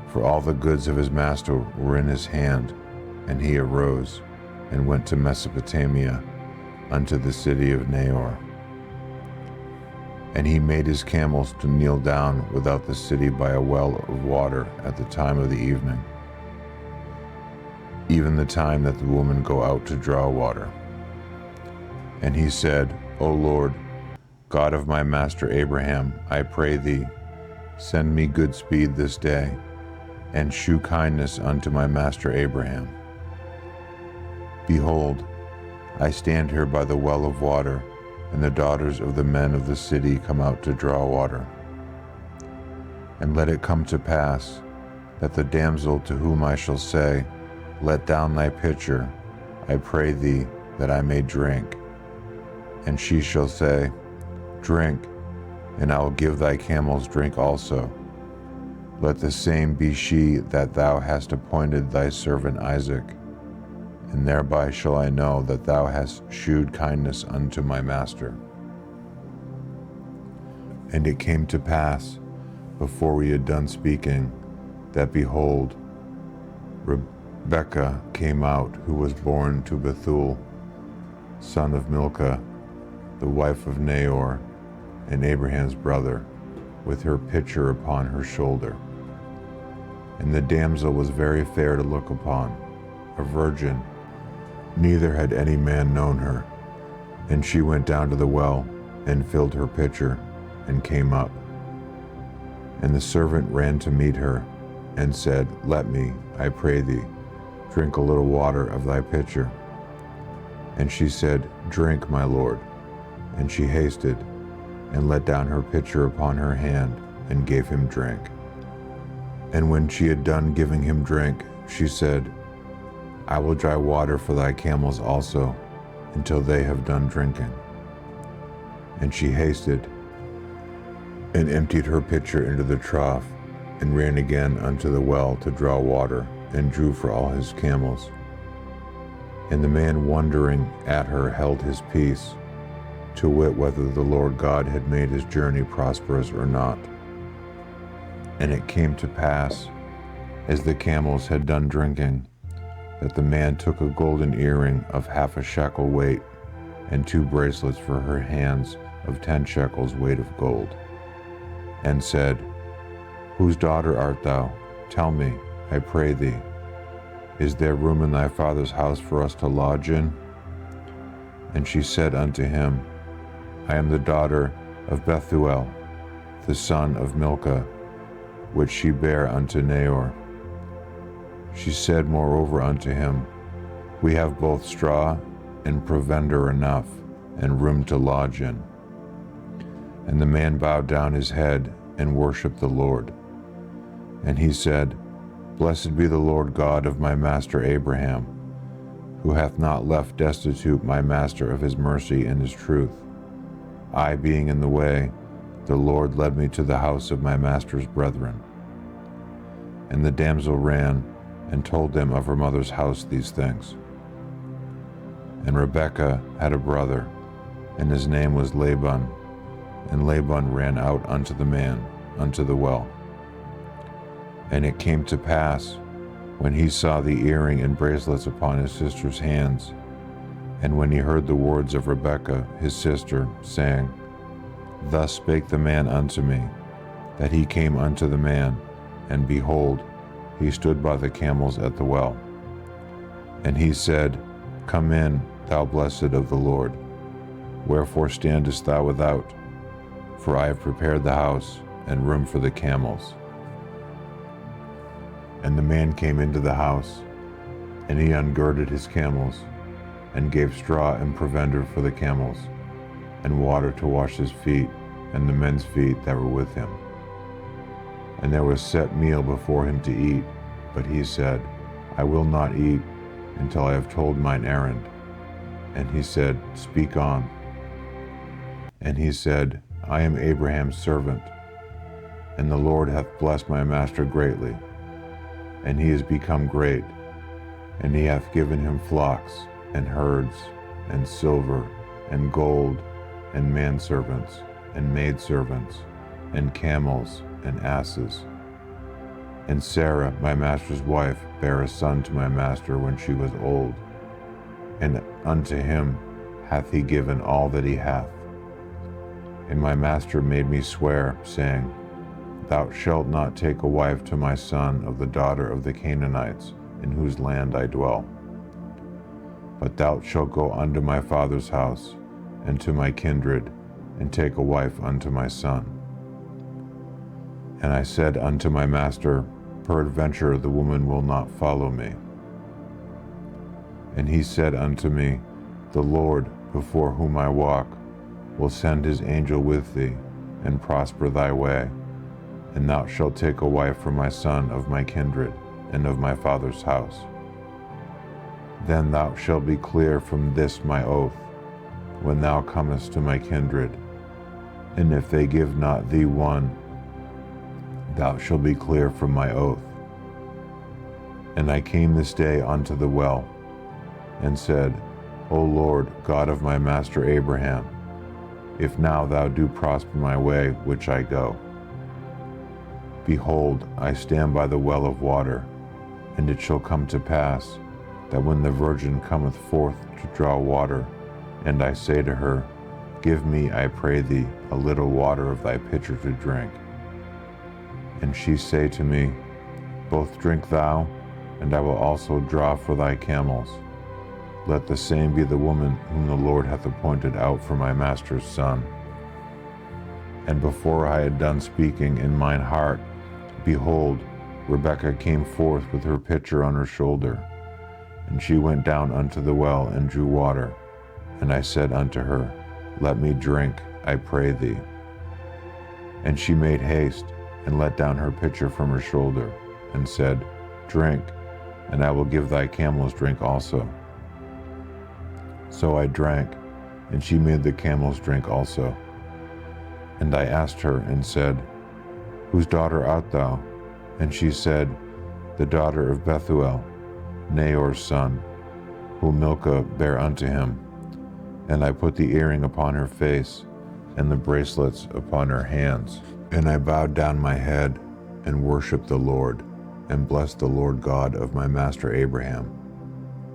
For all the goods of his master were in his hand, and he arose, and went to Mesopotamia, unto the city of Nahor. And he made his camels to kneel down without the city by a well of water at the time of the evening, even the time that the women go out to draw water. And he said, O Lord, God of my master Abraham, I pray thee, send me good speed this day, and shew kindness unto my master Abraham. Behold, I stand here by the well of water, and the daughters of the men of the city come out to draw water. And let it come to pass, that the damsel to whom I shall say, Let down thy pitcher, I pray thee, that I may drink. And she shall say, Drink, and I will give thy camels drink also. Let the same be she that thou hast appointed thy servant Isaac, and thereby shall I know that thou hast shewed kindness unto my master. And it came to pass, before we had done speaking, that behold, Rebekah came out, who was born to Bethuel, son of Milcah, the wife of Nahor, and Abraham's brother, with her pitcher upon her shoulder. And the damsel was very fair to look upon, a virgin, neither had any man known her. And she went down to the well, and filled her pitcher, and came up. And the servant ran to meet her, and said, Let me, I pray thee, drink a little water of thy pitcher. And she said, Drink, my lord. And she hasted, and let down her pitcher upon her hand, and gave him drink. And when she had done giving him drink, she said, I will dry water for thy camels also, until they have done drinking. And she hasted, and emptied her pitcher into the trough, and ran again unto the well to draw water, and drew for all his camels. And the man wondering at her held his peace, to wit whether the Lord God had made his journey prosperous or not. And it came to pass, as the camels had done drinking, that the man took a golden earring of 1/2 shekel weight, and 2 bracelets for her hands of 10 shekels weight of gold, and said, Whose daughter art thou? Tell me, I pray thee. Is there room in thy father's house for us to lodge in? And she said unto him, I am the daughter of Bethuel, the son of Milcah, which she bare unto Nahor. She said moreover unto him, We have both straw and provender enough, and room to lodge in. And the man bowed down his head and worshipped the Lord. And he said, Blessed be the Lord God of my master Abraham, who hath not left destitute my master of his mercy and his truth. I being in the way, the Lord led me to the house of my master's brethren. And the damsel ran and told them of her mother's house these things. And Rebekah had a brother, and his name was Laban. And Laban ran out unto the man, unto the well. And it came to pass, when he saw the earring and bracelets upon his sister's hands, and when he heard the words of Rebekah his sister, saying, Thus spake the man unto me, that he came unto the man, and behold, he stood by the camels at the well. And he said, Come in, thou blessed of the Lord. Wherefore standest thou without? For I have prepared the house and room for the camels. And the man came into the house, and he ungirded his camels, and gave straw and provender for the camels, and water to wash his feet, and the men's feet that were with him. And there was set meal before him to eat, but he said, I will not eat until I have told mine errand. And he said, Speak on. And he said, I am Abraham's servant, and the Lord hath blessed my master greatly, and he is become great, and he hath given him flocks, and herds, and silver, and gold, and manservants, and maidservants, and camels, and asses. And Sarah, my master's wife, bare a son to my master when she was old, and unto him hath he given all that he hath. And my master made me swear, saying, Thou shalt not take a wife to my son of the daughter of the Canaanites, in whose land I dwell. But thou shalt go unto my father's house, and to my kindred, and take a wife unto my son. And I said unto my master, Peradventure the woman will not follow me. And he said unto me, The Lord, before whom I walk, will send his angel with thee, and prosper thy way. And thou shalt take a wife for my son of my kindred, and of my father's house. Then thou shalt be clear from this my oath, when thou comest to my kindred. And if they give not thee one, thou shalt be clear from my oath. And I came this day unto the well, and said, O Lord, God of my master Abraham, if now thou do prosper my way which I go. Behold, I stand by the well of water, and it shall come to pass, that when the virgin cometh forth to draw water, and I say to her, Give me, I pray thee, a little water of thy pitcher to drink. And she say to me, Both drink thou, and I will also draw for thy camels. Let the same be the woman whom the Lord hath appointed out for my master's son. And before I had done speaking in mine heart, behold, Rebekah came forth with her pitcher on her shoulder. And she went down unto the well and drew water. And I said unto her, Let me drink, I pray thee. And she made haste, and let down her pitcher from her shoulder, and said, Drink, and I will give thy camels drink also. So I drank, and she made the camels drink also. And I asked her, and said, Whose daughter art thou? And she said, The daughter of Bethuel, Nahor's son, whom Milcah bare unto him. And I put the earring upon her face, and the bracelets upon her hands. And I bowed down my head, and worshipped the Lord, and blessed the Lord God of my master Abraham,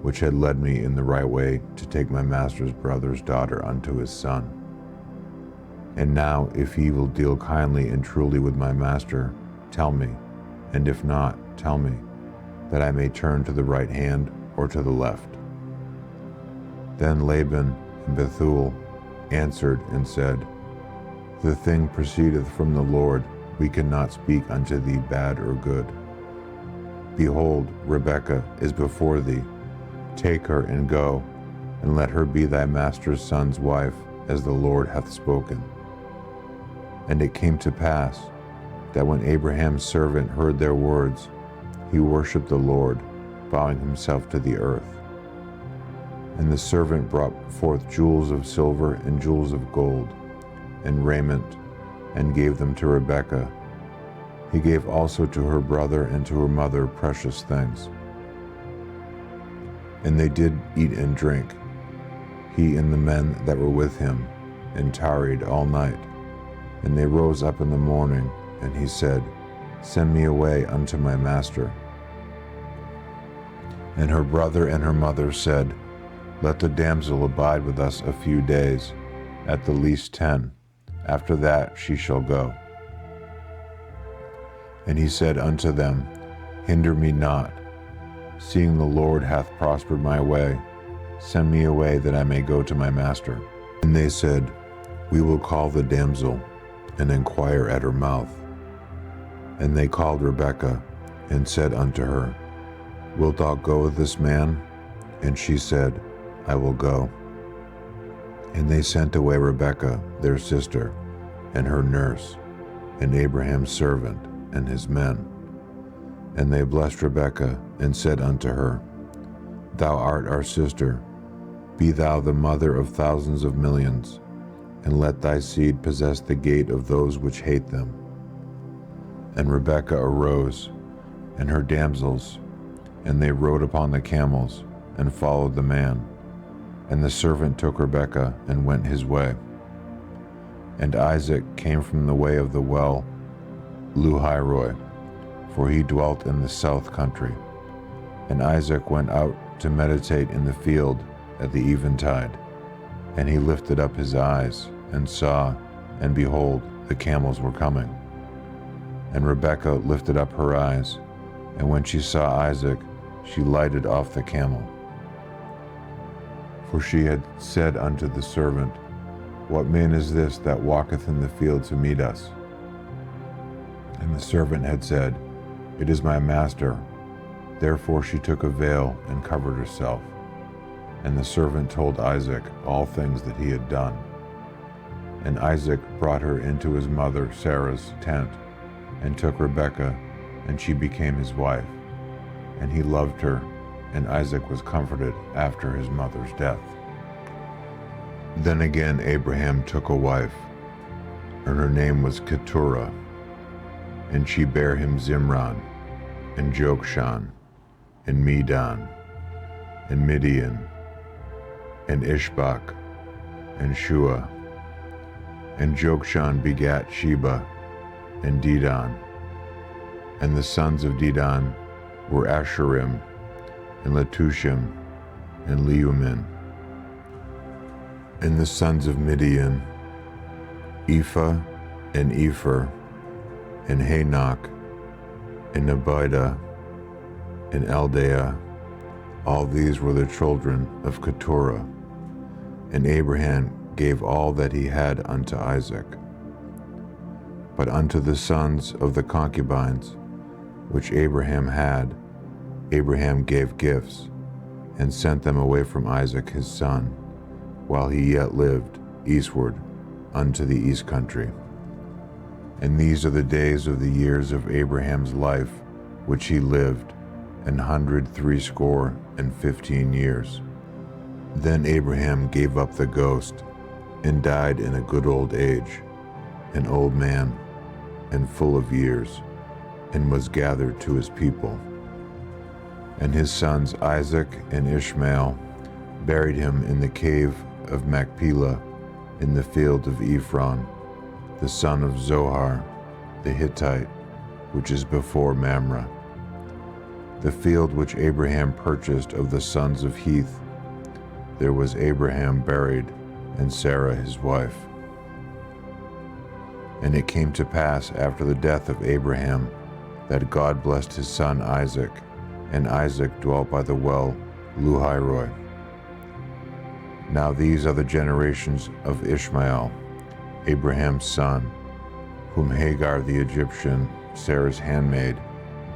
which had led me in the right way to take my master's brother's daughter unto his son. And now, if he will deal kindly and truly with my master, tell me, and if not, tell me, that I may turn to the right hand or to the left. Then Laban and Bethuel answered and said, The thing proceedeth from the Lord, we cannot speak unto thee bad or good. Behold, Rebekah is before thee. Take her and go, and let her be thy master's son's wife, as the Lord hath spoken. And it came to pass, that when Abraham's servant heard their words, he worshipped the Lord, bowing himself to the earth. And the servant brought forth jewels of silver and jewels of gold, and raiment, and gave them to Rebekah. He gave also to her brother and to her mother precious things. And they did eat and drink, he and the men that were with him, and tarried all night. And they rose up in the morning, and he said, Send me away unto my master. And her brother and her mother said, Let the damsel abide with us a few days, at the least 10. After that she shall go. And he said unto them, Hinder me not, seeing the Lord hath prospered my way. Send me away that I may go to my master. And they said, We will call the damsel, and inquire at her mouth. And they called Rebekah, and said unto her, Wilt thou go with this man? And she said, I will go. And they sent away Rebekah, their sister, and her nurse, and Abraham's servant, and his men. And they blessed Rebekah, and said unto her, Thou art our sister, be thou the mother of thousands of millions, and let thy seed possess the gate of those which hate them. And Rebekah arose, and her damsels, and they rode upon the camels, and followed the man. And the servant took Rebekah, and went his way. And Isaac came from the way of the well Luhairoi, for he dwelt in the south country. And Isaac went out to meditate in the field at the eventide. And he lifted up his eyes, and saw, and behold, the camels were coming. And Rebekah lifted up her eyes, and when she saw Isaac, she lighted off the camel. For she had said unto the servant, What man is this that walketh in the field to meet us? And the servant had said, It is my master. Therefore she took a veil and covered herself. And the servant told Isaac all things that he had done. And Isaac brought her into his mother Sarah's tent, and took Rebekah, and she became his wife. And he loved her, and Isaac was comforted after his mother's death. Then again Abraham took a wife, and her name was Keturah, and she bare him Zimran, and Jokshan, and Medan, and Midian, and Ishbak, and Shua. And Jokshan begat Sheba, and Dedan. And the sons of Dedan were Asherim, and Letushim, and Leumin. And the sons of Midian, Ephah, and Epher, and Hanok, and Abida, and Eldaah. All these were the children of Keturah. And Abraham gave all that he had unto Isaac. But unto the sons of the concubines, which Abraham had, Abraham gave gifts, and sent them away from Isaac his son, while he yet lived, eastward, unto the east country. And these are the days of the years of Abraham's life, which he lived, 160 years. Then Abraham gave up the ghost, and died in a good old age, an old man, and full of years, and was gathered to his people. And his sons Isaac and Ishmael buried him in the cave of Machpelah in the field of Ephron, the son of Zohar, the Hittite, which is before Mamre. The field which Abraham purchased of the sons of Heth, there was Abraham buried, and Sarah his wife. And it came to pass after the death of Abraham, that God blessed his son Isaac, and Isaac dwelt by the well Luhairoi. Now these are the generations of Ishmael, Abraham's son, whom Hagar the Egyptian, Sarah's handmaid,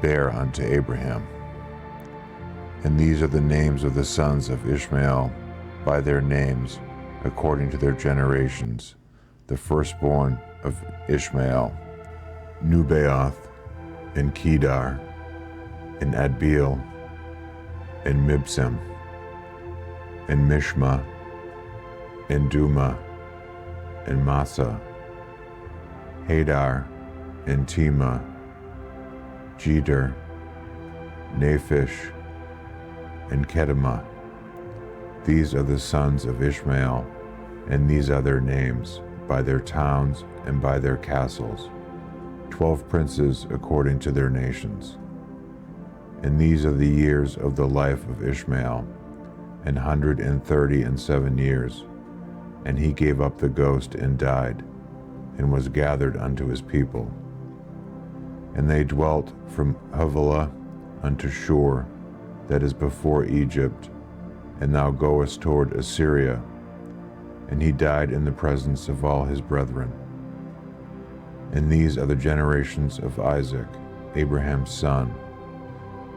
bare unto Abraham. And these are the names of the sons of Ishmael, by their names, according to their generations, the firstborn of Ishmael, Nubaioth, and Kedar, and Adbeel, and Mibsam, and Mishma, and Duma, and Massa, Hadar, and Tema, Jeter, Naphish, and Kedemah. These are the sons of Ishmael, and these are their names, by their towns and by their castles, 12 princes according to their nations. And these are the years of the life of Ishmael, 137 years. And he gave up the ghost and died, and was gathered unto his people. And they dwelt from Havilah unto Shur, that is before Egypt, and thou goest toward Assyria. And he died in the presence of all his brethren. And these are the generations of Isaac, Abraham's son.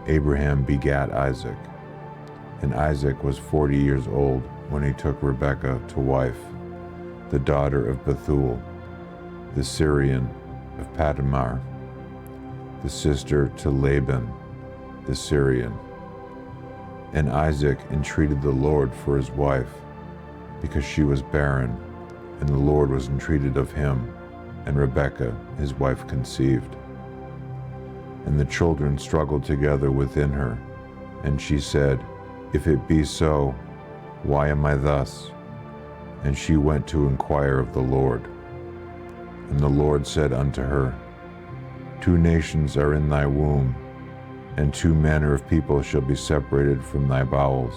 Abraham begat Isaac. And Isaac was 40 years old when he took Rebekah to wife, the daughter of Bethuel, the Syrian of Padamar, the sister to Laban, the Syrian. And Isaac entreated the Lord for his wife, because she was barren, and the Lord was entreated of him, and Rebekah his wife conceived. And the children struggled together within her, and she said, If it be so, why am I thus? And she went to inquire of the Lord. And the Lord said unto her, 2 nations are in thy womb, and 2 manner of people shall be separated from thy bowels.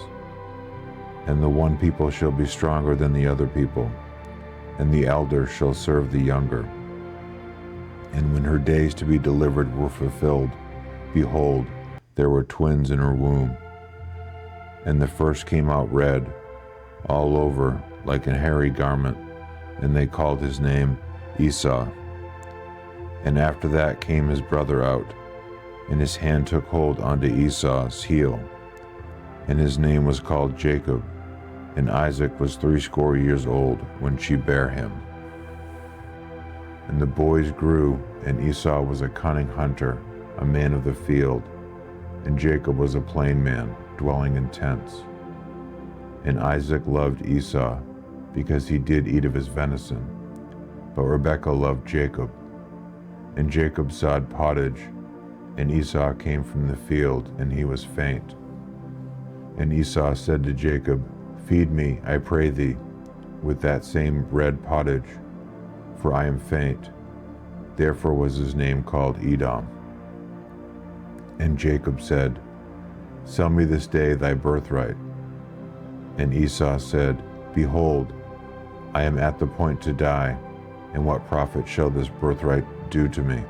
And the one people shall be stronger than the other people, and the elder shall serve the younger. And when her days to be delivered were fulfilled, behold, there were twins in her womb. And the first came out red, all over, like a hairy garment, and they called his name Esau. And after that came his brother out, and his hand took hold onto Esau's heel, and his name was called Jacob. And Isaac was 80 years old when she bare him. And the boys grew, and Esau was a cunning hunter, a man of the field, and Jacob was a plain man, dwelling in tents. And Isaac loved Esau, because he did eat of his venison, but Rebekah loved Jacob. And Jacob sawed pottage, and Esau came from the field, and he was faint. And Esau said to Jacob, Feed me, I pray thee, with that same red pottage, for I am faint. Therefore was his name called Edom. And Jacob said, Sell me this day thy birthright. And Esau said, Behold, I am at the point to die, and what profit shall this birthright do to me?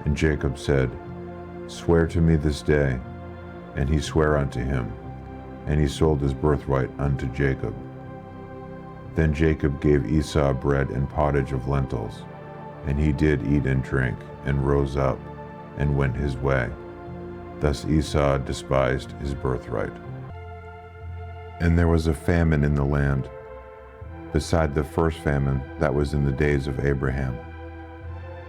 And Jacob said, Swear to me this day. And he sware unto him, and he sold his birthright unto Jacob. Then Jacob gave Esau bread and pottage of lentils, and he did eat and drink, and rose up, and went his way. Thus Esau despised his birthright. And there was a famine in the land, beside the first famine that was in the days of Abraham.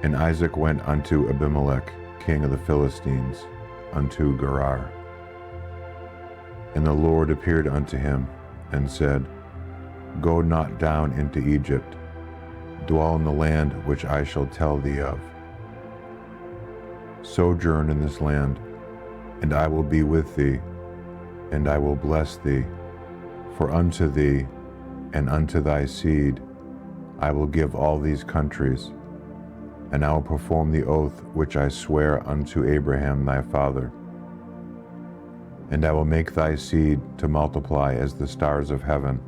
And Isaac went unto Abimelech, king of the Philistines, unto Gerar. And the Lord appeared unto him, and said, Go not down into Egypt, dwell in the land which I shall tell thee of. Sojourn in this land, and I will be with thee, and I will bless thee. For unto thee and unto thy seed I will give all these countries, and I will perform the oath which I swear unto Abraham thy father. And I will make thy seed to multiply as the stars of heaven,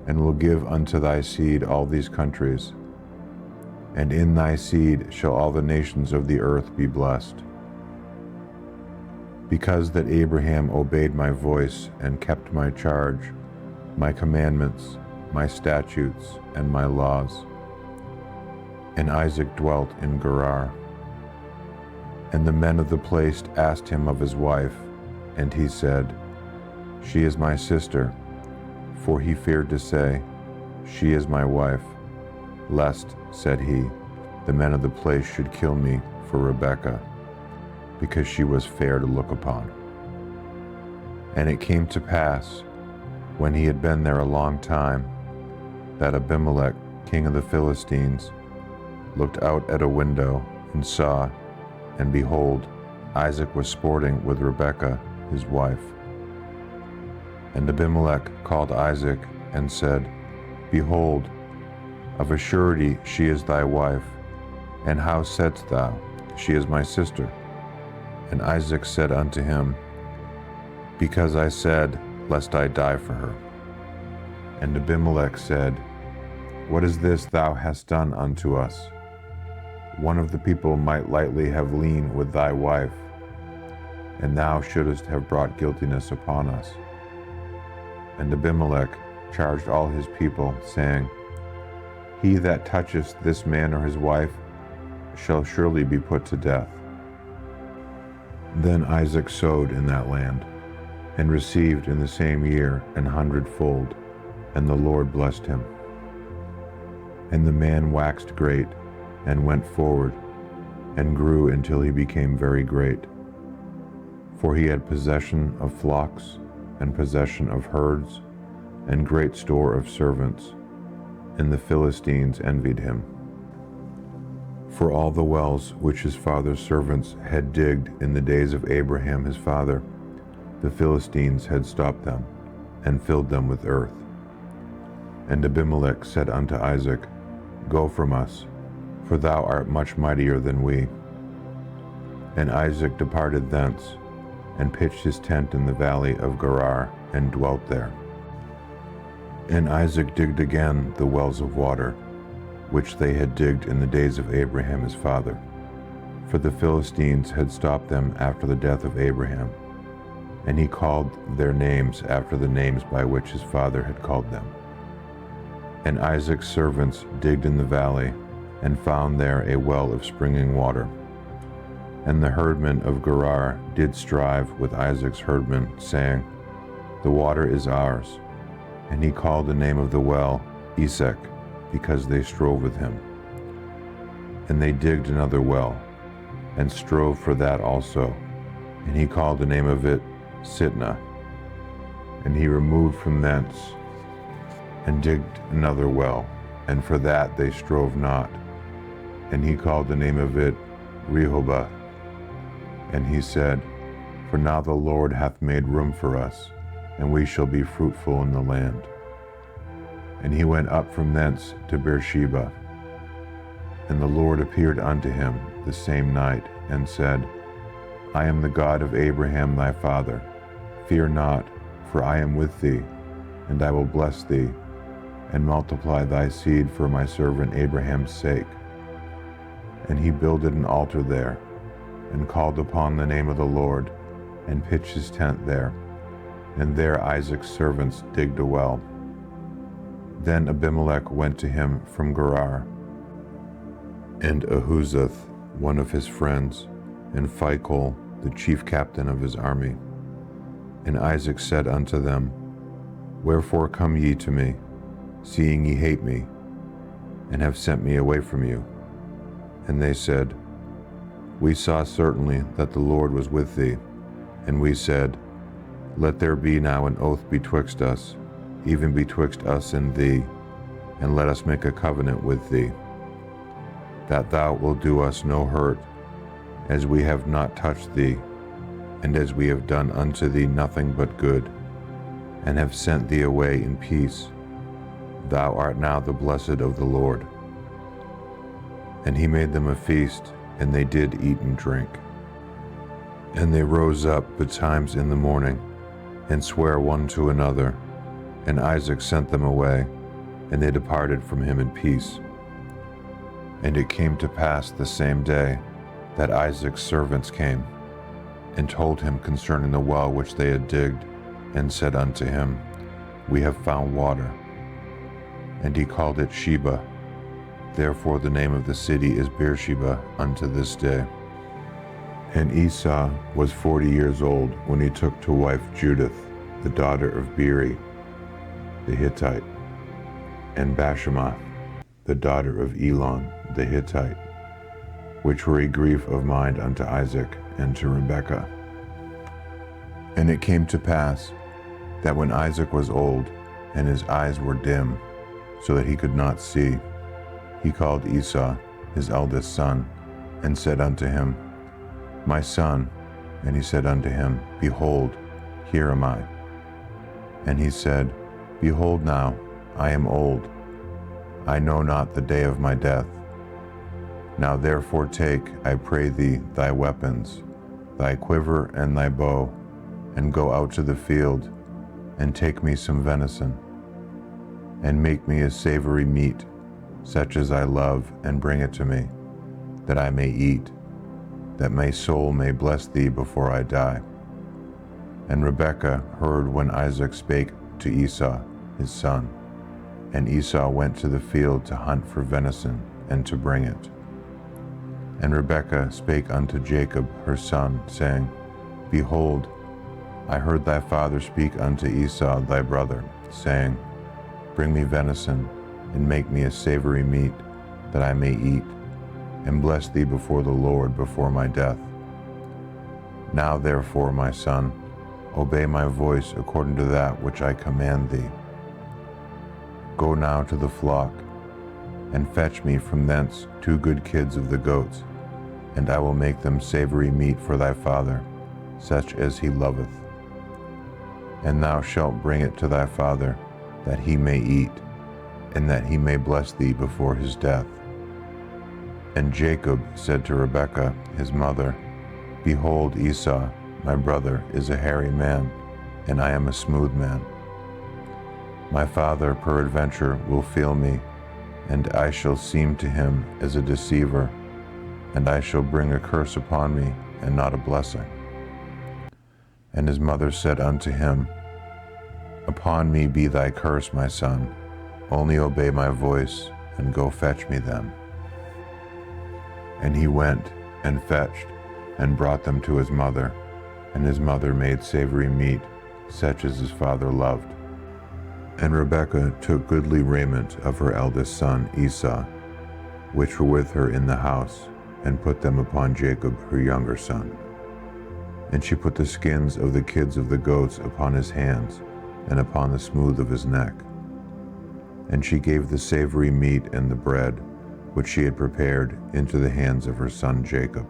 and will give unto thy seed all these countries, and in thy seed shall all the nations of the earth be blessed. Because that Abraham obeyed my voice and kept my charge, my commandments, my statutes, and my laws. And Isaac dwelt in Gerar. And the men of the place asked him of his wife, and he said, She is my sister. For he feared to say, She is my wife, lest, said he, the men of the place should kill me for Rebekah, because she was fair to look upon. And it came to pass, when he had been there a long time, that Abimelech, king of the Philistines, looked out at a window and saw, and behold, Isaac was sporting with Rebekah, his wife. And Abimelech called Isaac and said, Behold, of a surety she is thy wife. And how saidst thou, She is my sister? And Isaac said unto him, Because I said, Lest I die for her. And Abimelech said, What is this thou hast done unto us? One of the people might lightly have lain with thy wife, and thou shouldest have brought guiltiness upon us. And Abimelech charged all his people, saying, He that toucheth this man or his wife shall surely be put to death. Then Isaac sowed in that land, and received in the same year 100-fold, and the Lord blessed him. And the man waxed great, and went forward, and grew until he became very great. For he had possession of flocks, and possession of herds, and great store of servants, and the Philistines envied him. For all the wells which his father's servants had digged in the days of Abraham his father, the Philistines had stopped them, and filled them with earth. And Abimelech said unto Isaac, Go from us, for thou art much mightier than we. And Isaac departed thence, and pitched his tent in the valley of Gerar, and dwelt there. And Isaac digged again the wells of water, which they had digged in the days of Abraham his father, for the Philistines had stopped them after the death of Abraham. And he called their names after the names by which his father had called them. And Isaac's servants digged in the valley, and found there a well of springing water. And the herdmen of Gerar did strive with Isaac's herdmen, saying, The water is ours. And he called the name of the well Esek, because they strove with him. And they digged another well, and strove for that also, and he called the name of it Sitnah. And he removed from thence, and digged another well, and for that they strove not, and he called the name of it Rehoboth. And he said, For now the Lord hath made room for us, and we shall be fruitful in the land. And he went up from thence to Beersheba. And the Lord appeared unto him the same night, and said, I am the God of Abraham thy father. Fear not, for I am with thee, and I will bless thee, and multiply thy seed for my servant Abraham's sake. And he builded an altar there, and called upon the name of the Lord, and pitched his tent there. And there Isaac's servants digged a well. Then Abimelech went to him from Gerar, and Ahuzath, one of his friends, and Phicol, the chief captain of his army. And Isaac said unto them, Wherefore come ye to me, seeing ye hate me, and have sent me away from you? And they said, We saw certainly that the Lord was with thee. And we said, Let there be now an oath betwixt us, even betwixt us and thee, and let us make a covenant with thee, that thou wilt do us no hurt, as we have not touched thee, and as we have done unto thee nothing but good, and have sent thee away in peace, thou art now the blessed of the Lord. And he made them a feast, and they did eat and drink. And they rose up betimes in the morning, and sware one to another. And Isaac sent them away, and they departed from him in peace. And it came to pass the same day that Isaac's servants came, and told him concerning the well which they had digged, and said unto him, We have found water. And he called it Sheba. Therefore the name of the city is Beersheba unto this day. And Esau was 40 years old when he took to wife Judith, the daughter of Beeri the Hittite, and Bashemath, the daughter of Elon the Hittite, which were a grief of mind unto Isaac and to Rebekah. And it came to pass that when Isaac was old, and his eyes were dim, so that he could not see, he called Esau, his eldest son, and said unto him, My son. And he said unto him, Behold, here am I. And he said, Behold now, I am old. I know not the day of my death. Now therefore take, I pray thee, thy weapons, thy quiver and thy bow, and go out to the field, and take me some venison, and make me a savory meat, such as I love, and bring it to me, that I may eat, that my soul may bless thee before I die. And Rebekah heard when Isaac spake to Esau, his son. And Esau went to the field to hunt for venison, and to bring it. And Rebekah spake unto Jacob her son, saying, Behold, I heard thy father speak unto Esau thy brother, saying, Bring me venison, and make me a savory meat, that I may eat, and bless thee before the Lord before my death. Now therefore, my son, obey my voice according to that which I command thee. Go now to the flock, and fetch me from thence 2 good kids of the goats, and I will make them savory meat for thy father, such as he loveth. And thou shalt bring it to thy father, that he may eat, and that he may bless thee before his death. And Jacob said to Rebekah his mother, Behold, Esau, my brother, is a hairy man, and I am a smooth man. My father peradventure will feel me, and I shall seem to him as a deceiver, and I shall bring a curse upon me, and not a blessing. And his mother said unto him, Upon me be thy curse, my son, only obey my voice, and go fetch me them. And he went, and fetched, and brought them to his mother, and his mother made savory meat, such as his father loved. And Rebekah took goodly raiment of her eldest son Esau, which were with her in the house, and put them upon Jacob her younger son. And she put the skins of the kids of the goats upon his hands, and upon the smooth of his neck. And she gave the savory meat and the bread, which she had prepared, into the hands of her son Jacob.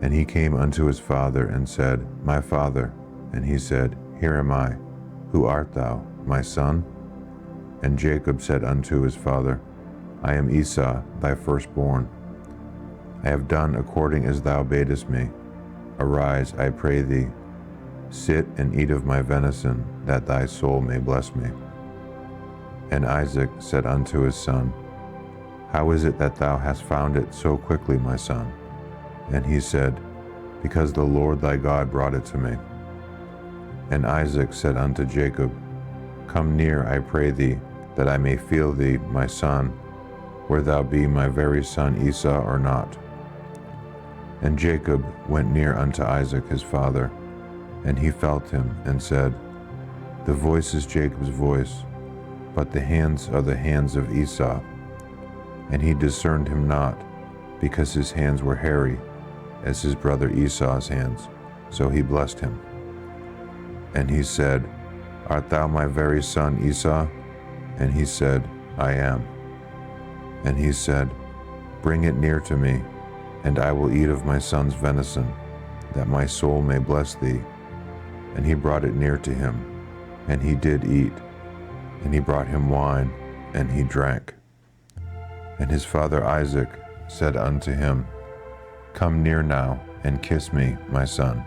And he came unto his father, and said, My father. And he said, Here am I. Who art thou, my son? And Jacob said unto his father, I am Esau, thy firstborn. I have done according as thou badest me. Arise, I pray thee, sit and eat of my venison, that thy soul may bless me. And Isaac said unto his son, How is it that thou hast found it so quickly, my son? And he said, Because the Lord thy God brought it to me. And Isaac said unto Jacob, Come near, I pray thee, that I may feel thee, my son, where thou be my very son Esau or not. And Jacob went near unto Isaac his father, and he felt him, and said, The voice is Jacob's voice, but the hands are the hands of Esau. And he discerned him not, because his hands were hairy, as his brother Esau's hands, so he blessed him. And he said, Art thou my very son Esau? And he said, I am. And he said, Bring it near to me, and I will eat of my son's venison. that my soul may bless thee. And he brought it near to him, and he did eat. And he brought him wine, and he drank. And his father Isaac said unto him, Come near now, and kiss me, my son.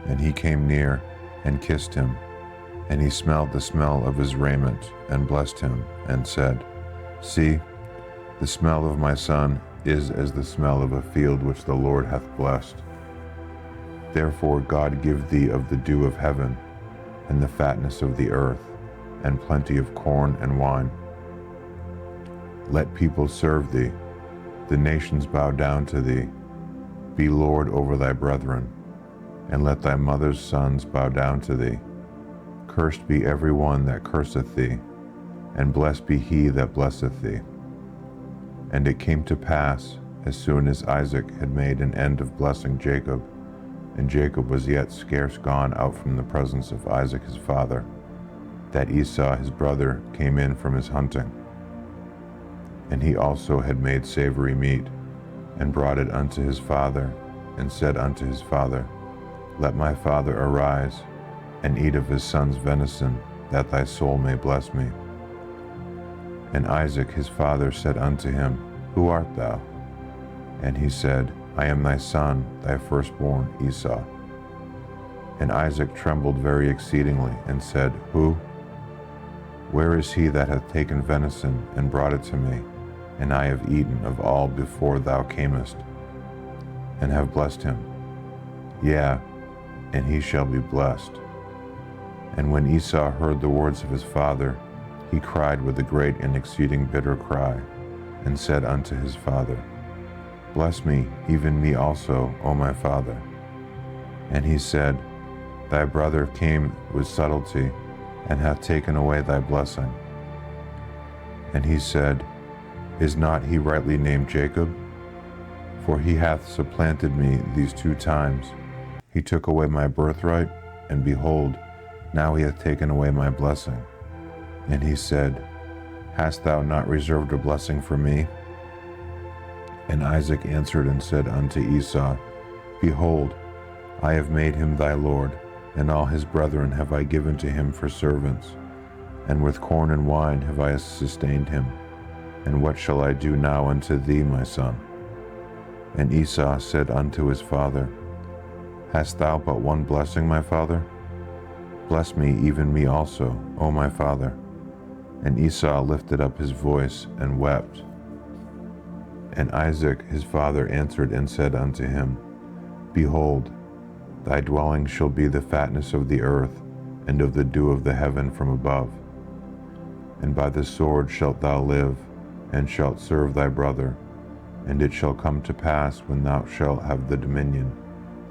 And he came near, and kissed him. And he smelled the smell of his raiment, and blessed him, and said, See, the smell of my son is as the smell of a field which the Lord hath blessed. Therefore God give thee of the dew of heaven, and the fatness of the earth, and plenty of corn and wine. Let people serve thee, the nations bow down to thee. Be Lord over thy brethren, and let thy mother's sons bow down to thee. Cursed be every one that curseth thee, and blessed be he that blesseth thee. And it came to pass, as soon as Isaac had made an end of blessing Jacob, and Jacob was yet scarce gone out from the presence of Isaac his father, that Esau his brother came in from his hunting. And he also had made savory meat, and brought it unto his father, and said unto his father, Let my father arise, and eat of his son's venison, that thy soul may bless me. And Isaac his father said unto him, Who art thou? And he said, I am thy son, thy firstborn, Esau. And Isaac trembled very exceedingly, and said, Who? Where is he that hath taken venison, and brought it to me? And I have eaten of all before thou camest, and have blessed him. Yea, and he shall be blessed. And when Esau heard the words of his father, he cried with a great and exceeding bitter cry, and said unto his father, Bless me, even me also, O my father. And he said, Thy brother came with subtlety, and hath taken away thy blessing. And he said, Is not he rightly named Jacob? For he hath supplanted me these 2 times. He took away my birthright, and behold, now he hath taken away my blessing. And he said, Hast thou not reserved a blessing for me? And Isaac answered and said unto Esau, Behold, I have made him thy lord, and all his brethren have I given to him for servants, and with corn and wine have I sustained him. And what shall I do now unto thee, my son? And Esau said unto his father, Hast thou but one blessing, my father? Bless me, even me also, O my father. And Esau lifted up his voice and wept. And Isaac his father answered and said unto him, Behold, thy dwelling shall be the fatness of the earth, and of the dew of the heaven from above. And by the sword shalt thou live, and shalt serve thy brother. And it shall come to pass, when thou shalt have the dominion,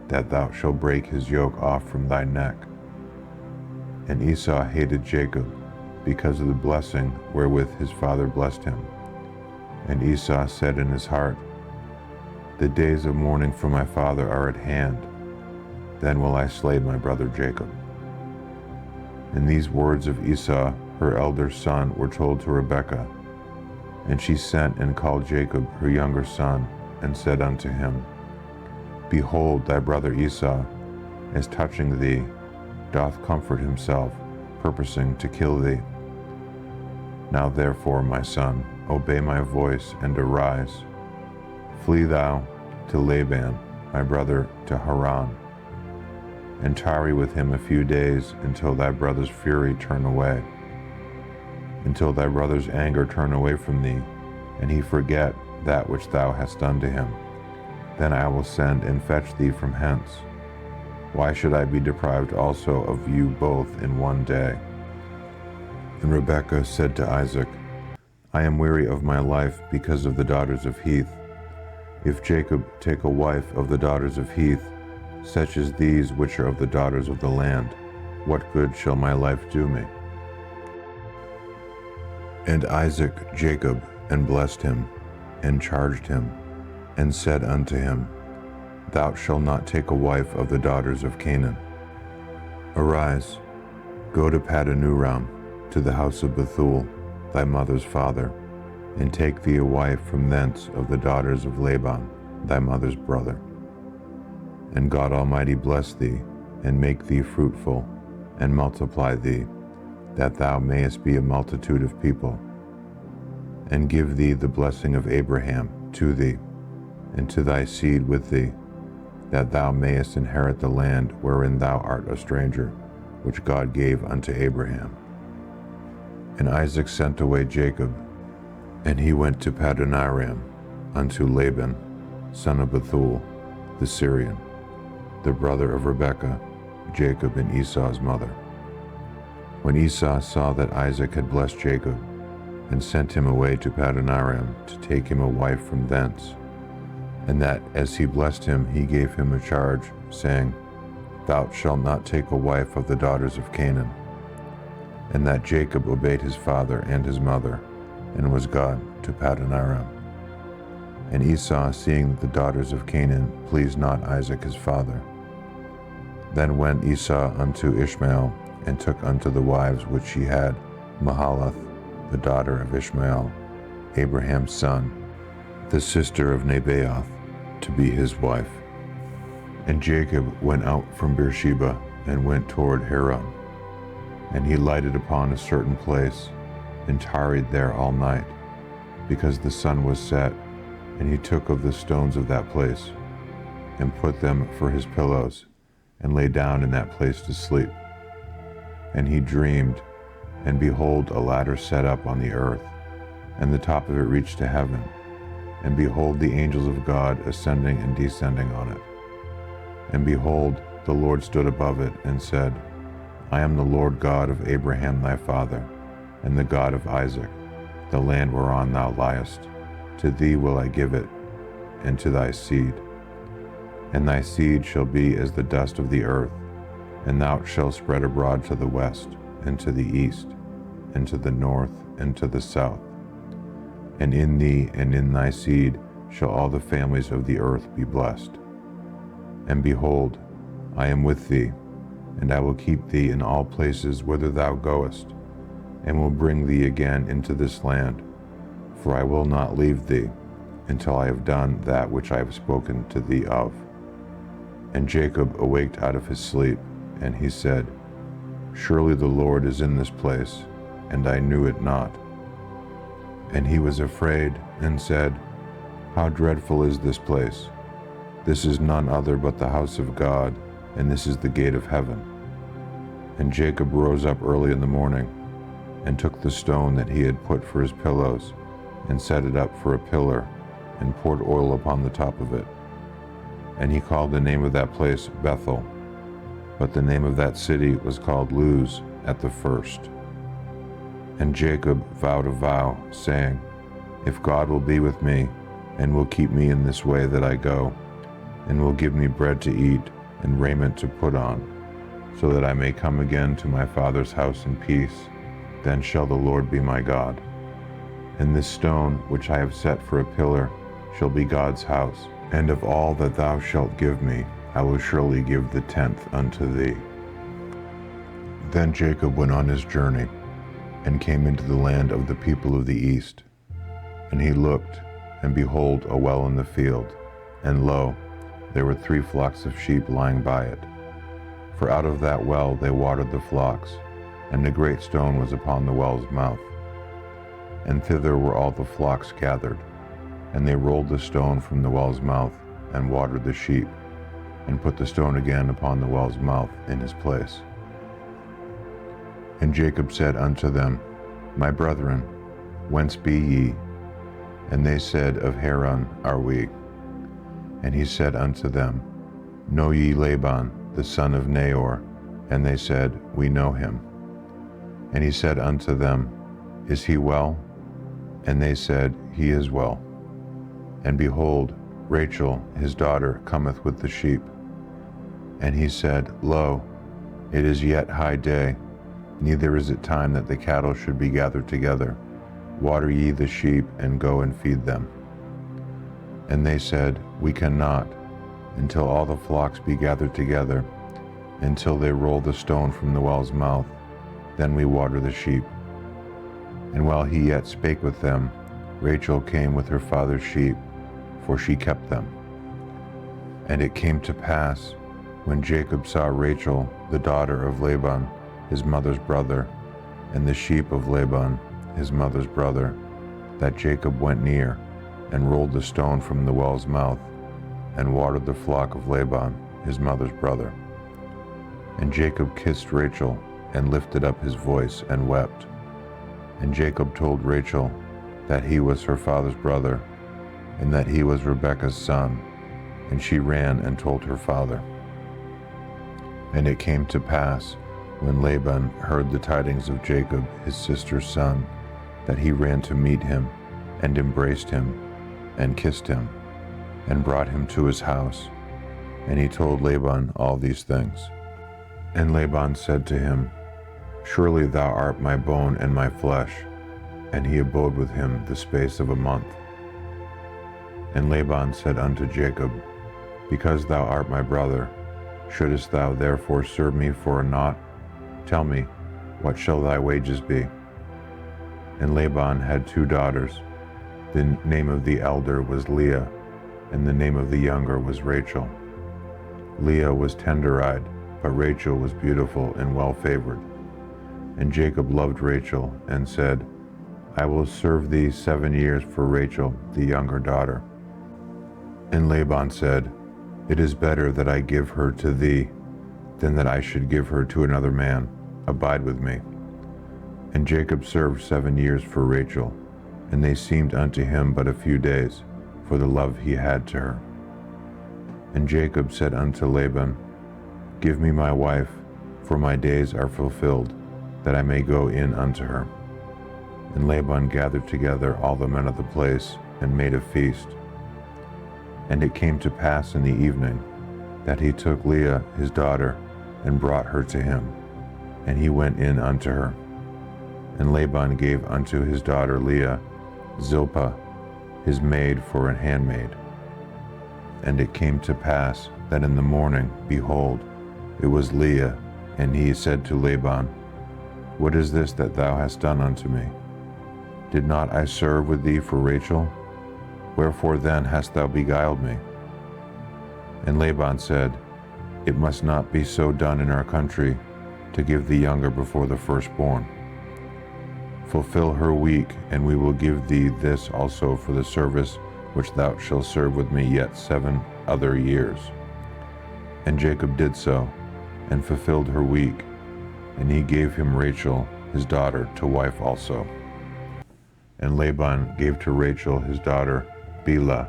that thou shalt break his yoke off from thy neck. And Esau hated Jacob, because of the blessing wherewith his father blessed him. And Esau said in his heart, The days of mourning for my father are at hand. Then will I slay my brother Jacob. And these words of Esau, her elder son, were told to Rebekah. And she sent and called Jacob her younger son, and said unto him, Behold, thy brother Esau, as touching thee, doth comfort himself, purposing to kill thee. Now therefore, my son, obey my voice, and arise. Flee thou to Laban, my brother, to Haran, and tarry with him a few days, until thy brother's fury turn away, until thy brother's anger turn away from thee, and he forget that which thou hast done to him. Then I will send and fetch thee from hence. Why should I be deprived also of you both in one day? And Rebekah said to Isaac, I am weary of my life because of the daughters of Heth. If Jacob take a wife of the daughters of Heth, such as these which are of the daughters of the land, what good shall my life do me? And Isaac Jacob, and blessed him, and charged him, and said unto him, Thou shalt not take a wife of the daughters of Canaan. Arise, go to Padanaram, to the house of Bethuel, thy mother's father, and take thee a wife from thence of the daughters of Laban, thy mother's brother. And God Almighty bless thee, and make thee fruitful, and multiply thee, that thou mayest be a multitude of people. And give thee the blessing of Abraham to thee, and to thy seed with thee, that thou mayest inherit the land wherein thou art a stranger, which God gave unto Abraham. And Isaac sent away Jacob, and he went to Paddan-aram, unto Laban, son of Bethuel, the Syrian, the brother of Rebekah, Jacob and Esau's mother. When Esau saw that Isaac had blessed Jacob, and sent him away to Paddan-aram to take him a wife from thence, and that as he blessed him he gave him a charge, saying, Thou shalt not take a wife of the daughters of Canaan. And that Jacob obeyed his father and his mother, and was gone to Paddan-aram. And Esau, seeing that the daughters of Canaan pleased not Isaac his father, then went Esau unto Ishmael, and took unto the wives which he had Mahalath, the daughter of Ishmael, Abraham's son, the sister of Nebaioth, to be his wife. And Jacob went out from Beersheba, and went toward Haran. And he lighted upon a certain place, and tarried there all night, because the sun was set. And he took of the stones of that place, and put them for his pillows, and lay down in that place to sleep. And he dreamed, and behold, a ladder set up on the earth, and the top of it reached to heaven. And behold, the angels of God ascending and descending on it. And behold, the Lord stood above it, and said, I am the Lord God of Abraham thy father, and the God of Isaac. The land whereon thou liest, to thee will I give it, and to thy seed. And thy seed shall be as the dust of the earth, and thou shalt spread abroad to the west, and to the east, and to the north, and to the south. And in thee and in thy seed shall all the families of the earth be blessed. And behold, I am with thee, and I will keep thee in all places whither thou goest, and will bring thee again into this land, for I will not leave thee until I have done that which I have spoken to thee of. And Jacob awaked out of his sleep, and he said, Surely the Lord is in this place, and I knew it not. And he was afraid, and said, How dreadful is this place! This is none other but the house of God, and this is the gate of heaven. And Jacob rose up early in the morning, and took the stone that he had put for his pillows, and set it up for a pillar, and poured oil upon the top of it. And he called the name of that place Bethel, but the name of that city was called Luz at the first. And Jacob vowed a vow, saying, If God will be with me, and will keep me in this way that I go, and will give me bread to eat, and raiment to put on, so that I may come again to my father's house in peace, then shall the Lord be my God. And this stone which I have set for a pillar shall be God's house, and of all that thou shalt give me, I will surely give the 10th unto thee. Then Jacob went on his journey, and came into the land of the people of the east. And he looked, and behold, a well in the field, and lo, there were 3 flocks of sheep lying by it. For out of that well they watered the flocks, and a great stone was upon the well's mouth. And thither were all the flocks gathered, and they rolled the stone from the well's mouth, and watered the sheep, and put the stone again upon the well's mouth in his place. And Jacob said unto them, My brethren, whence be ye? And they said, Of Haran are we. And he said unto them, Know ye Laban, the son of Nahor? And they said, We know him. And he said unto them, Is he well? And they said, He is well. And behold, Rachel his daughter cometh with the sheep. And he said, Lo, it is yet high day, neither is it time that the cattle should be gathered together. Water ye the sheep, and go and feed them. And they said, We cannot, until all the flocks be gathered together, until they roll the stone from the well's mouth, then we water the sheep. And while he yet spake with them, Rachel came with her father's sheep, for she kept them. And it came to pass, when Jacob saw Rachel, the daughter of Laban, his mother's brother, and the sheep of Laban, his mother's brother, that Jacob went near, and rolled the stone from the well's mouth, and watered the flock of Laban, his mother's brother. And Jacob kissed Rachel, and lifted up his voice, and wept. And Jacob told Rachel that he was her father's brother, and that he was Rebekah's son. And she ran and told her father. And it came to pass, when Laban heard the tidings of Jacob his sister's son, that he ran to meet him, and embraced him, and kissed him, and brought him to his house. And he told Laban all these things. And Laban said to him, Surely thou art my bone and my flesh. And he abode with him the space of a month. And Laban said unto Jacob, Because thou art my brother, shouldest thou therefore serve me for a naught? Tell me, what shall thy wages be? And Laban had 2 daughters. The name of the elder was Leah, and the name of the younger was Rachel. Leah was tender-eyed, but Rachel was beautiful and well-favored. And Jacob loved Rachel, and said, I will serve thee 7 years for Rachel, the younger daughter. And Laban said, It is better that I give her to thee, than that I should give her to another man. Abide with me. And Jacob served 7 years for Rachel, and they seemed unto him but a few days, for the love he had to her. And Jacob said unto Laban, Give me my wife, for my days are fulfilled, that I may go in unto her. And Laban gathered together all the men of the place, and made a feast. And it came to pass in the evening, that he took Leah his daughter, and brought her to him, and he went in unto her. And Laban gave unto his daughter Leah Zilpah, his maid, for an handmaid. And it came to pass that in the morning, behold, it was Leah, and he said to Laban, What is this that thou hast done unto me? Did not I serve with thee for Rachel? Wherefore then hast thou beguiled me? And Laban said, It must not be so done in our country, to give the younger before the firstborn. Fulfill her week, and we will give thee this also for the service which thou shalt serve with me yet 7 other years. And Jacob did so, and fulfilled her week, and he gave him Rachel his daughter to wife also. And Laban gave to Rachel his daughter Bilhah,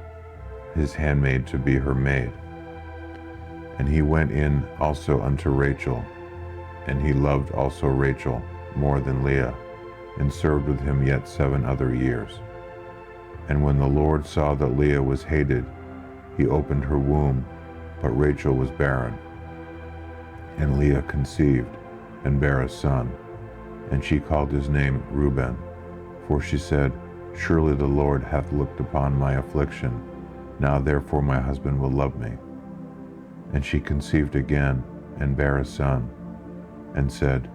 his handmaid, to be her maid. And he went in also unto Rachel, and he loved also Rachel more than Leah, and served with him yet 7 other years. And when the Lord saw that Leah was hated, he opened her womb, but Rachel was barren. And Leah conceived, and bare a son, and she called his name Reuben, for she said, Surely the Lord hath looked upon my affliction, now therefore my husband will love me. And she conceived again, and bare a son, and said,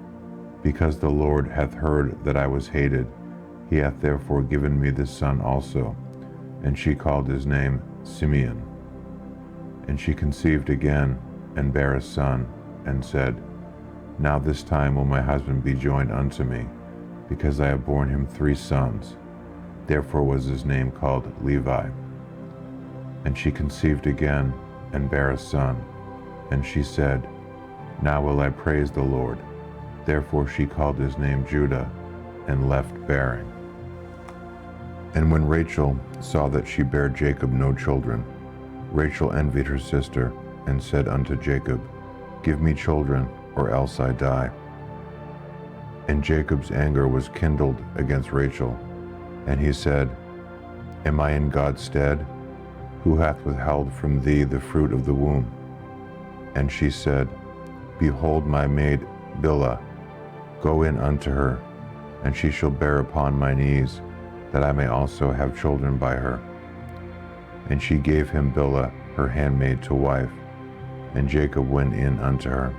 Because the Lord hath heard that I was hated, he hath therefore given me this son also. And she called his name Simeon. And she conceived again, and bare a son, and said, Now this time will my husband be joined unto me, because I have borne him 3 sons. Therefore was his name called Levi. And she conceived again, and bare a son. And she said, Now will I praise the Lord. Therefore she called his name Judah, and left bearing. And when Rachel saw that she bare Jacob no children, Rachel envied her sister, and said unto Jacob, Give me children, or else I die. And Jacob's anger was kindled against Rachel, and he said, Am I in God's stead? Who hath withheld from thee the fruit of the womb? And she said, Behold my maid Bilhah, go in unto her, and she shall bear upon my knees, that I may also have children by her. And she gave him Bilhah, her handmaid, to wife, and Jacob went in unto her.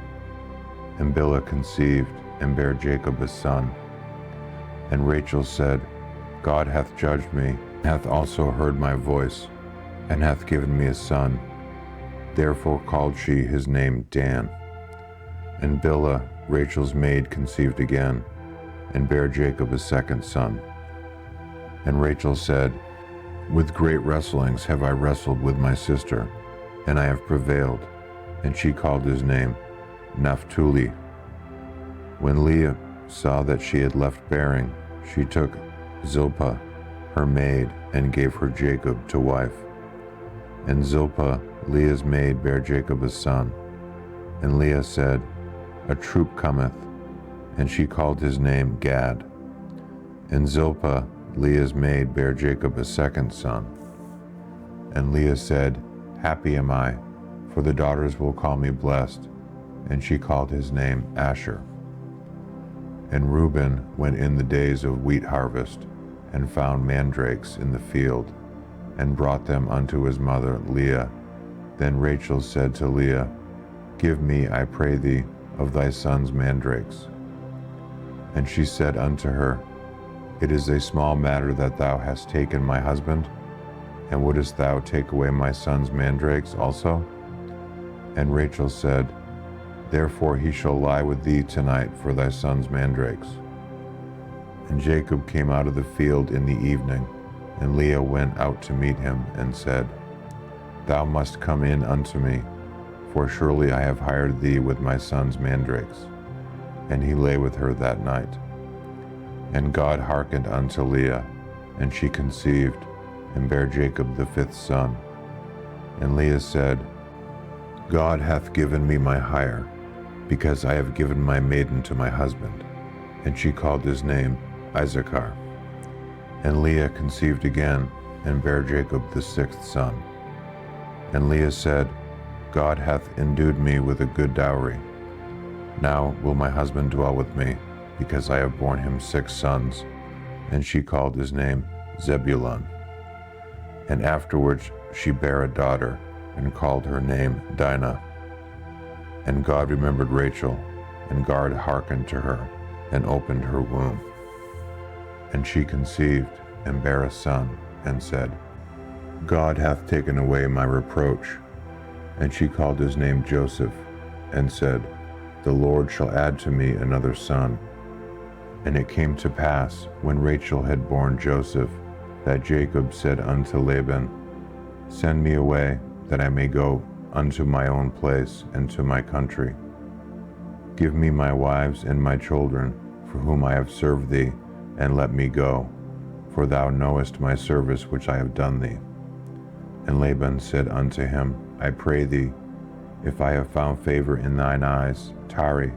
And Bilhah conceived, and bare Jacob a son. And Rachel said, God hath judged me, hath also heard my voice, and hath given me a son. Therefore called she his name Dan. And Bilhah, Rachel's maid, conceived again, and bare Jacob a second son. And Rachel said, With great wrestlings have I wrestled with my sister, and I have prevailed. And she called his name Naphtali. When Leah saw that she had left bearing, she took Zilpah, her maid, and gave her Jacob to wife. And Zilpah, Leah's maid, bare Jacob a son. And Leah said, A troop cometh. And she called his name Gad. And Zilpah, Leah's maid, bare Jacob a second son. And Leah said, Happy am I, for the daughters will call me blessed. And she called his name Asher. And Reuben went in the days of wheat harvest, and found mandrakes in the field, and brought them unto his mother Leah. Then Rachel said to Leah, Give me, I pray thee, of thy son's mandrakes. And she said unto her, It is a small matter that thou hast taken my husband, and wouldest thou take away my son's mandrakes also? And Rachel said, Therefore he shall lie with thee tonight for thy son's mandrakes. And Jacob came out of the field in the evening, and Leah went out to meet him, and said, Thou must come in unto me, for surely I have hired thee with my son's mandrakes. And he lay with her that night. And God hearkened unto Leah, and she conceived, and bare Jacob the fifth son. And Leah said, God hath given me my hire, because I have given my maiden to my husband. And she called his name Issachar. And Leah conceived again, and bare Jacob the sixth son. And Leah said, God hath endued me with a good dowry. Now will my husband dwell with me, because I have borne him 6 sons. And she called his name Zebulun. And afterwards she bare a daughter, and called her name Dinah. And God remembered Rachel, and God hearkened to her, and opened her womb. And she conceived, and bare a son, and said, God hath taken away my reproach. And she called his name Joseph, and said, The Lord shall add to me another son. And it came to pass, when Rachel had borne Joseph, that Jacob said unto Laban, Send me away, that I may go unto my own place and to my country. Give me my wives and my children, for whom I have served thee, and let me go, for thou knowest my service which I have done thee. And Laban said unto him, I pray thee, if I have found favor in thine eyes, tarry,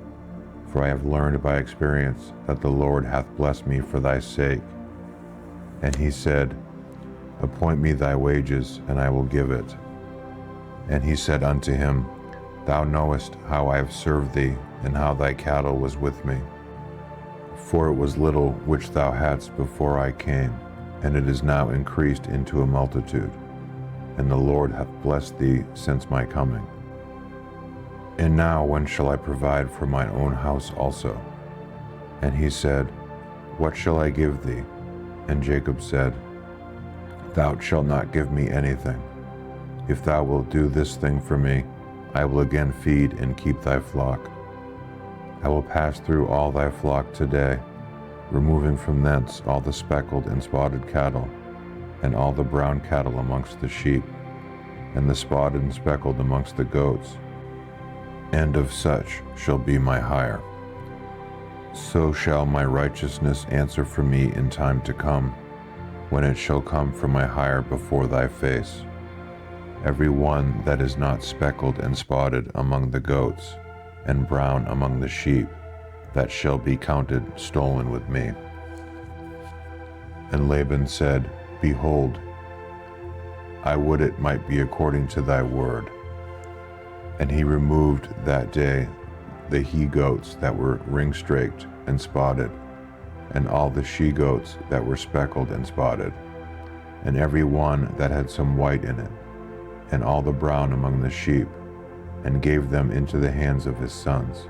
for I have learned by experience that the Lord hath blessed me for thy sake. And he said, Appoint me thy wages, and I will give it. And he said unto him, Thou knowest how I have served thee, and how thy cattle was with me. For it was little which thou hadst before I came, and it is now increased into a multitude. And the Lord hath blessed thee since my coming. And now when shall I provide for mine own house also? And he said, What shall I give thee? And Jacob said, Thou shalt not give me anything. If thou wilt do this thing for me, I will again feed and keep thy flock. I will pass through all thy flock today, removing from thence all the speckled and spotted cattle, and all the brown cattle amongst the sheep, and the spotted and speckled amongst the goats. And of such shall be my hire. So shall my righteousness answer for me in time to come, when it shall come for my hire before thy face. Every one that is not speckled and spotted among the goats, and brown among the sheep, that shall be counted stolen with me. And Laban said, Behold, I would it might be according to thy word. And he removed that day the he-goats that were ring-straked and spotted, and all the she-goats that were speckled and spotted, and every one that had some white in it, and all the brown among the sheep, and gave them into the hands of his sons.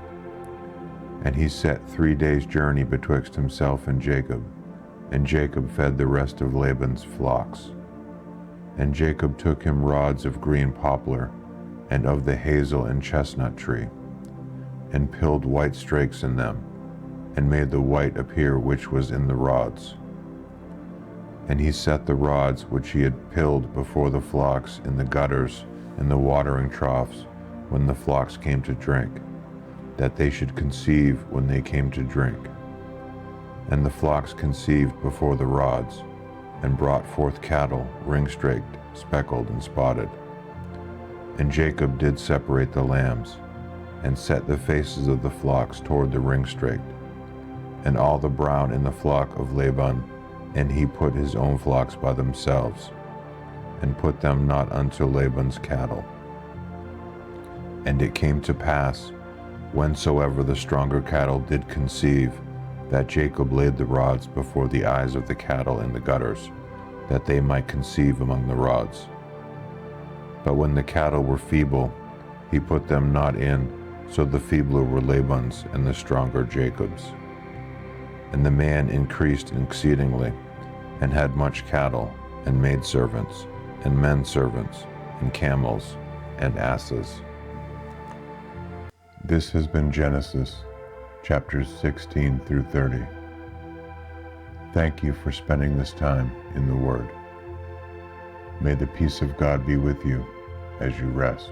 And he set 3 days' journey betwixt himself and Jacob fed the rest of Laban's flocks. And Jacob took him rods of green poplar, and of the hazel and chestnut tree, and pilled white strakes in them, and made the white appear which was in the rods. And he set the rods which he had pilled before the flocks in the gutters and the watering troughs when the flocks came to drink, that they should conceive when they came to drink. And the flocks conceived before the rods, and brought forth cattle ring-straked, speckled, and spotted. And Jacob did separate the lambs, and set the faces of the flocks toward the ring-straked, and all the brown in the flock of Laban, and he put his own flocks by themselves, and put them not unto Laban's cattle. And it came to pass, whensoever the stronger cattle did conceive, that Jacob laid the rods before the eyes of the cattle in the gutters, that they might conceive among the rods. But when the cattle were feeble, he put them not in, so the feebler were Laban's, and the stronger Jacob's. And the man increased exceedingly, and had much cattle, and maidservants, and men servants, and camels, and asses. This has been Genesis, chapters 16 through 30. Thank you for spending this time in the Word. May the peace of God be with you as you rest.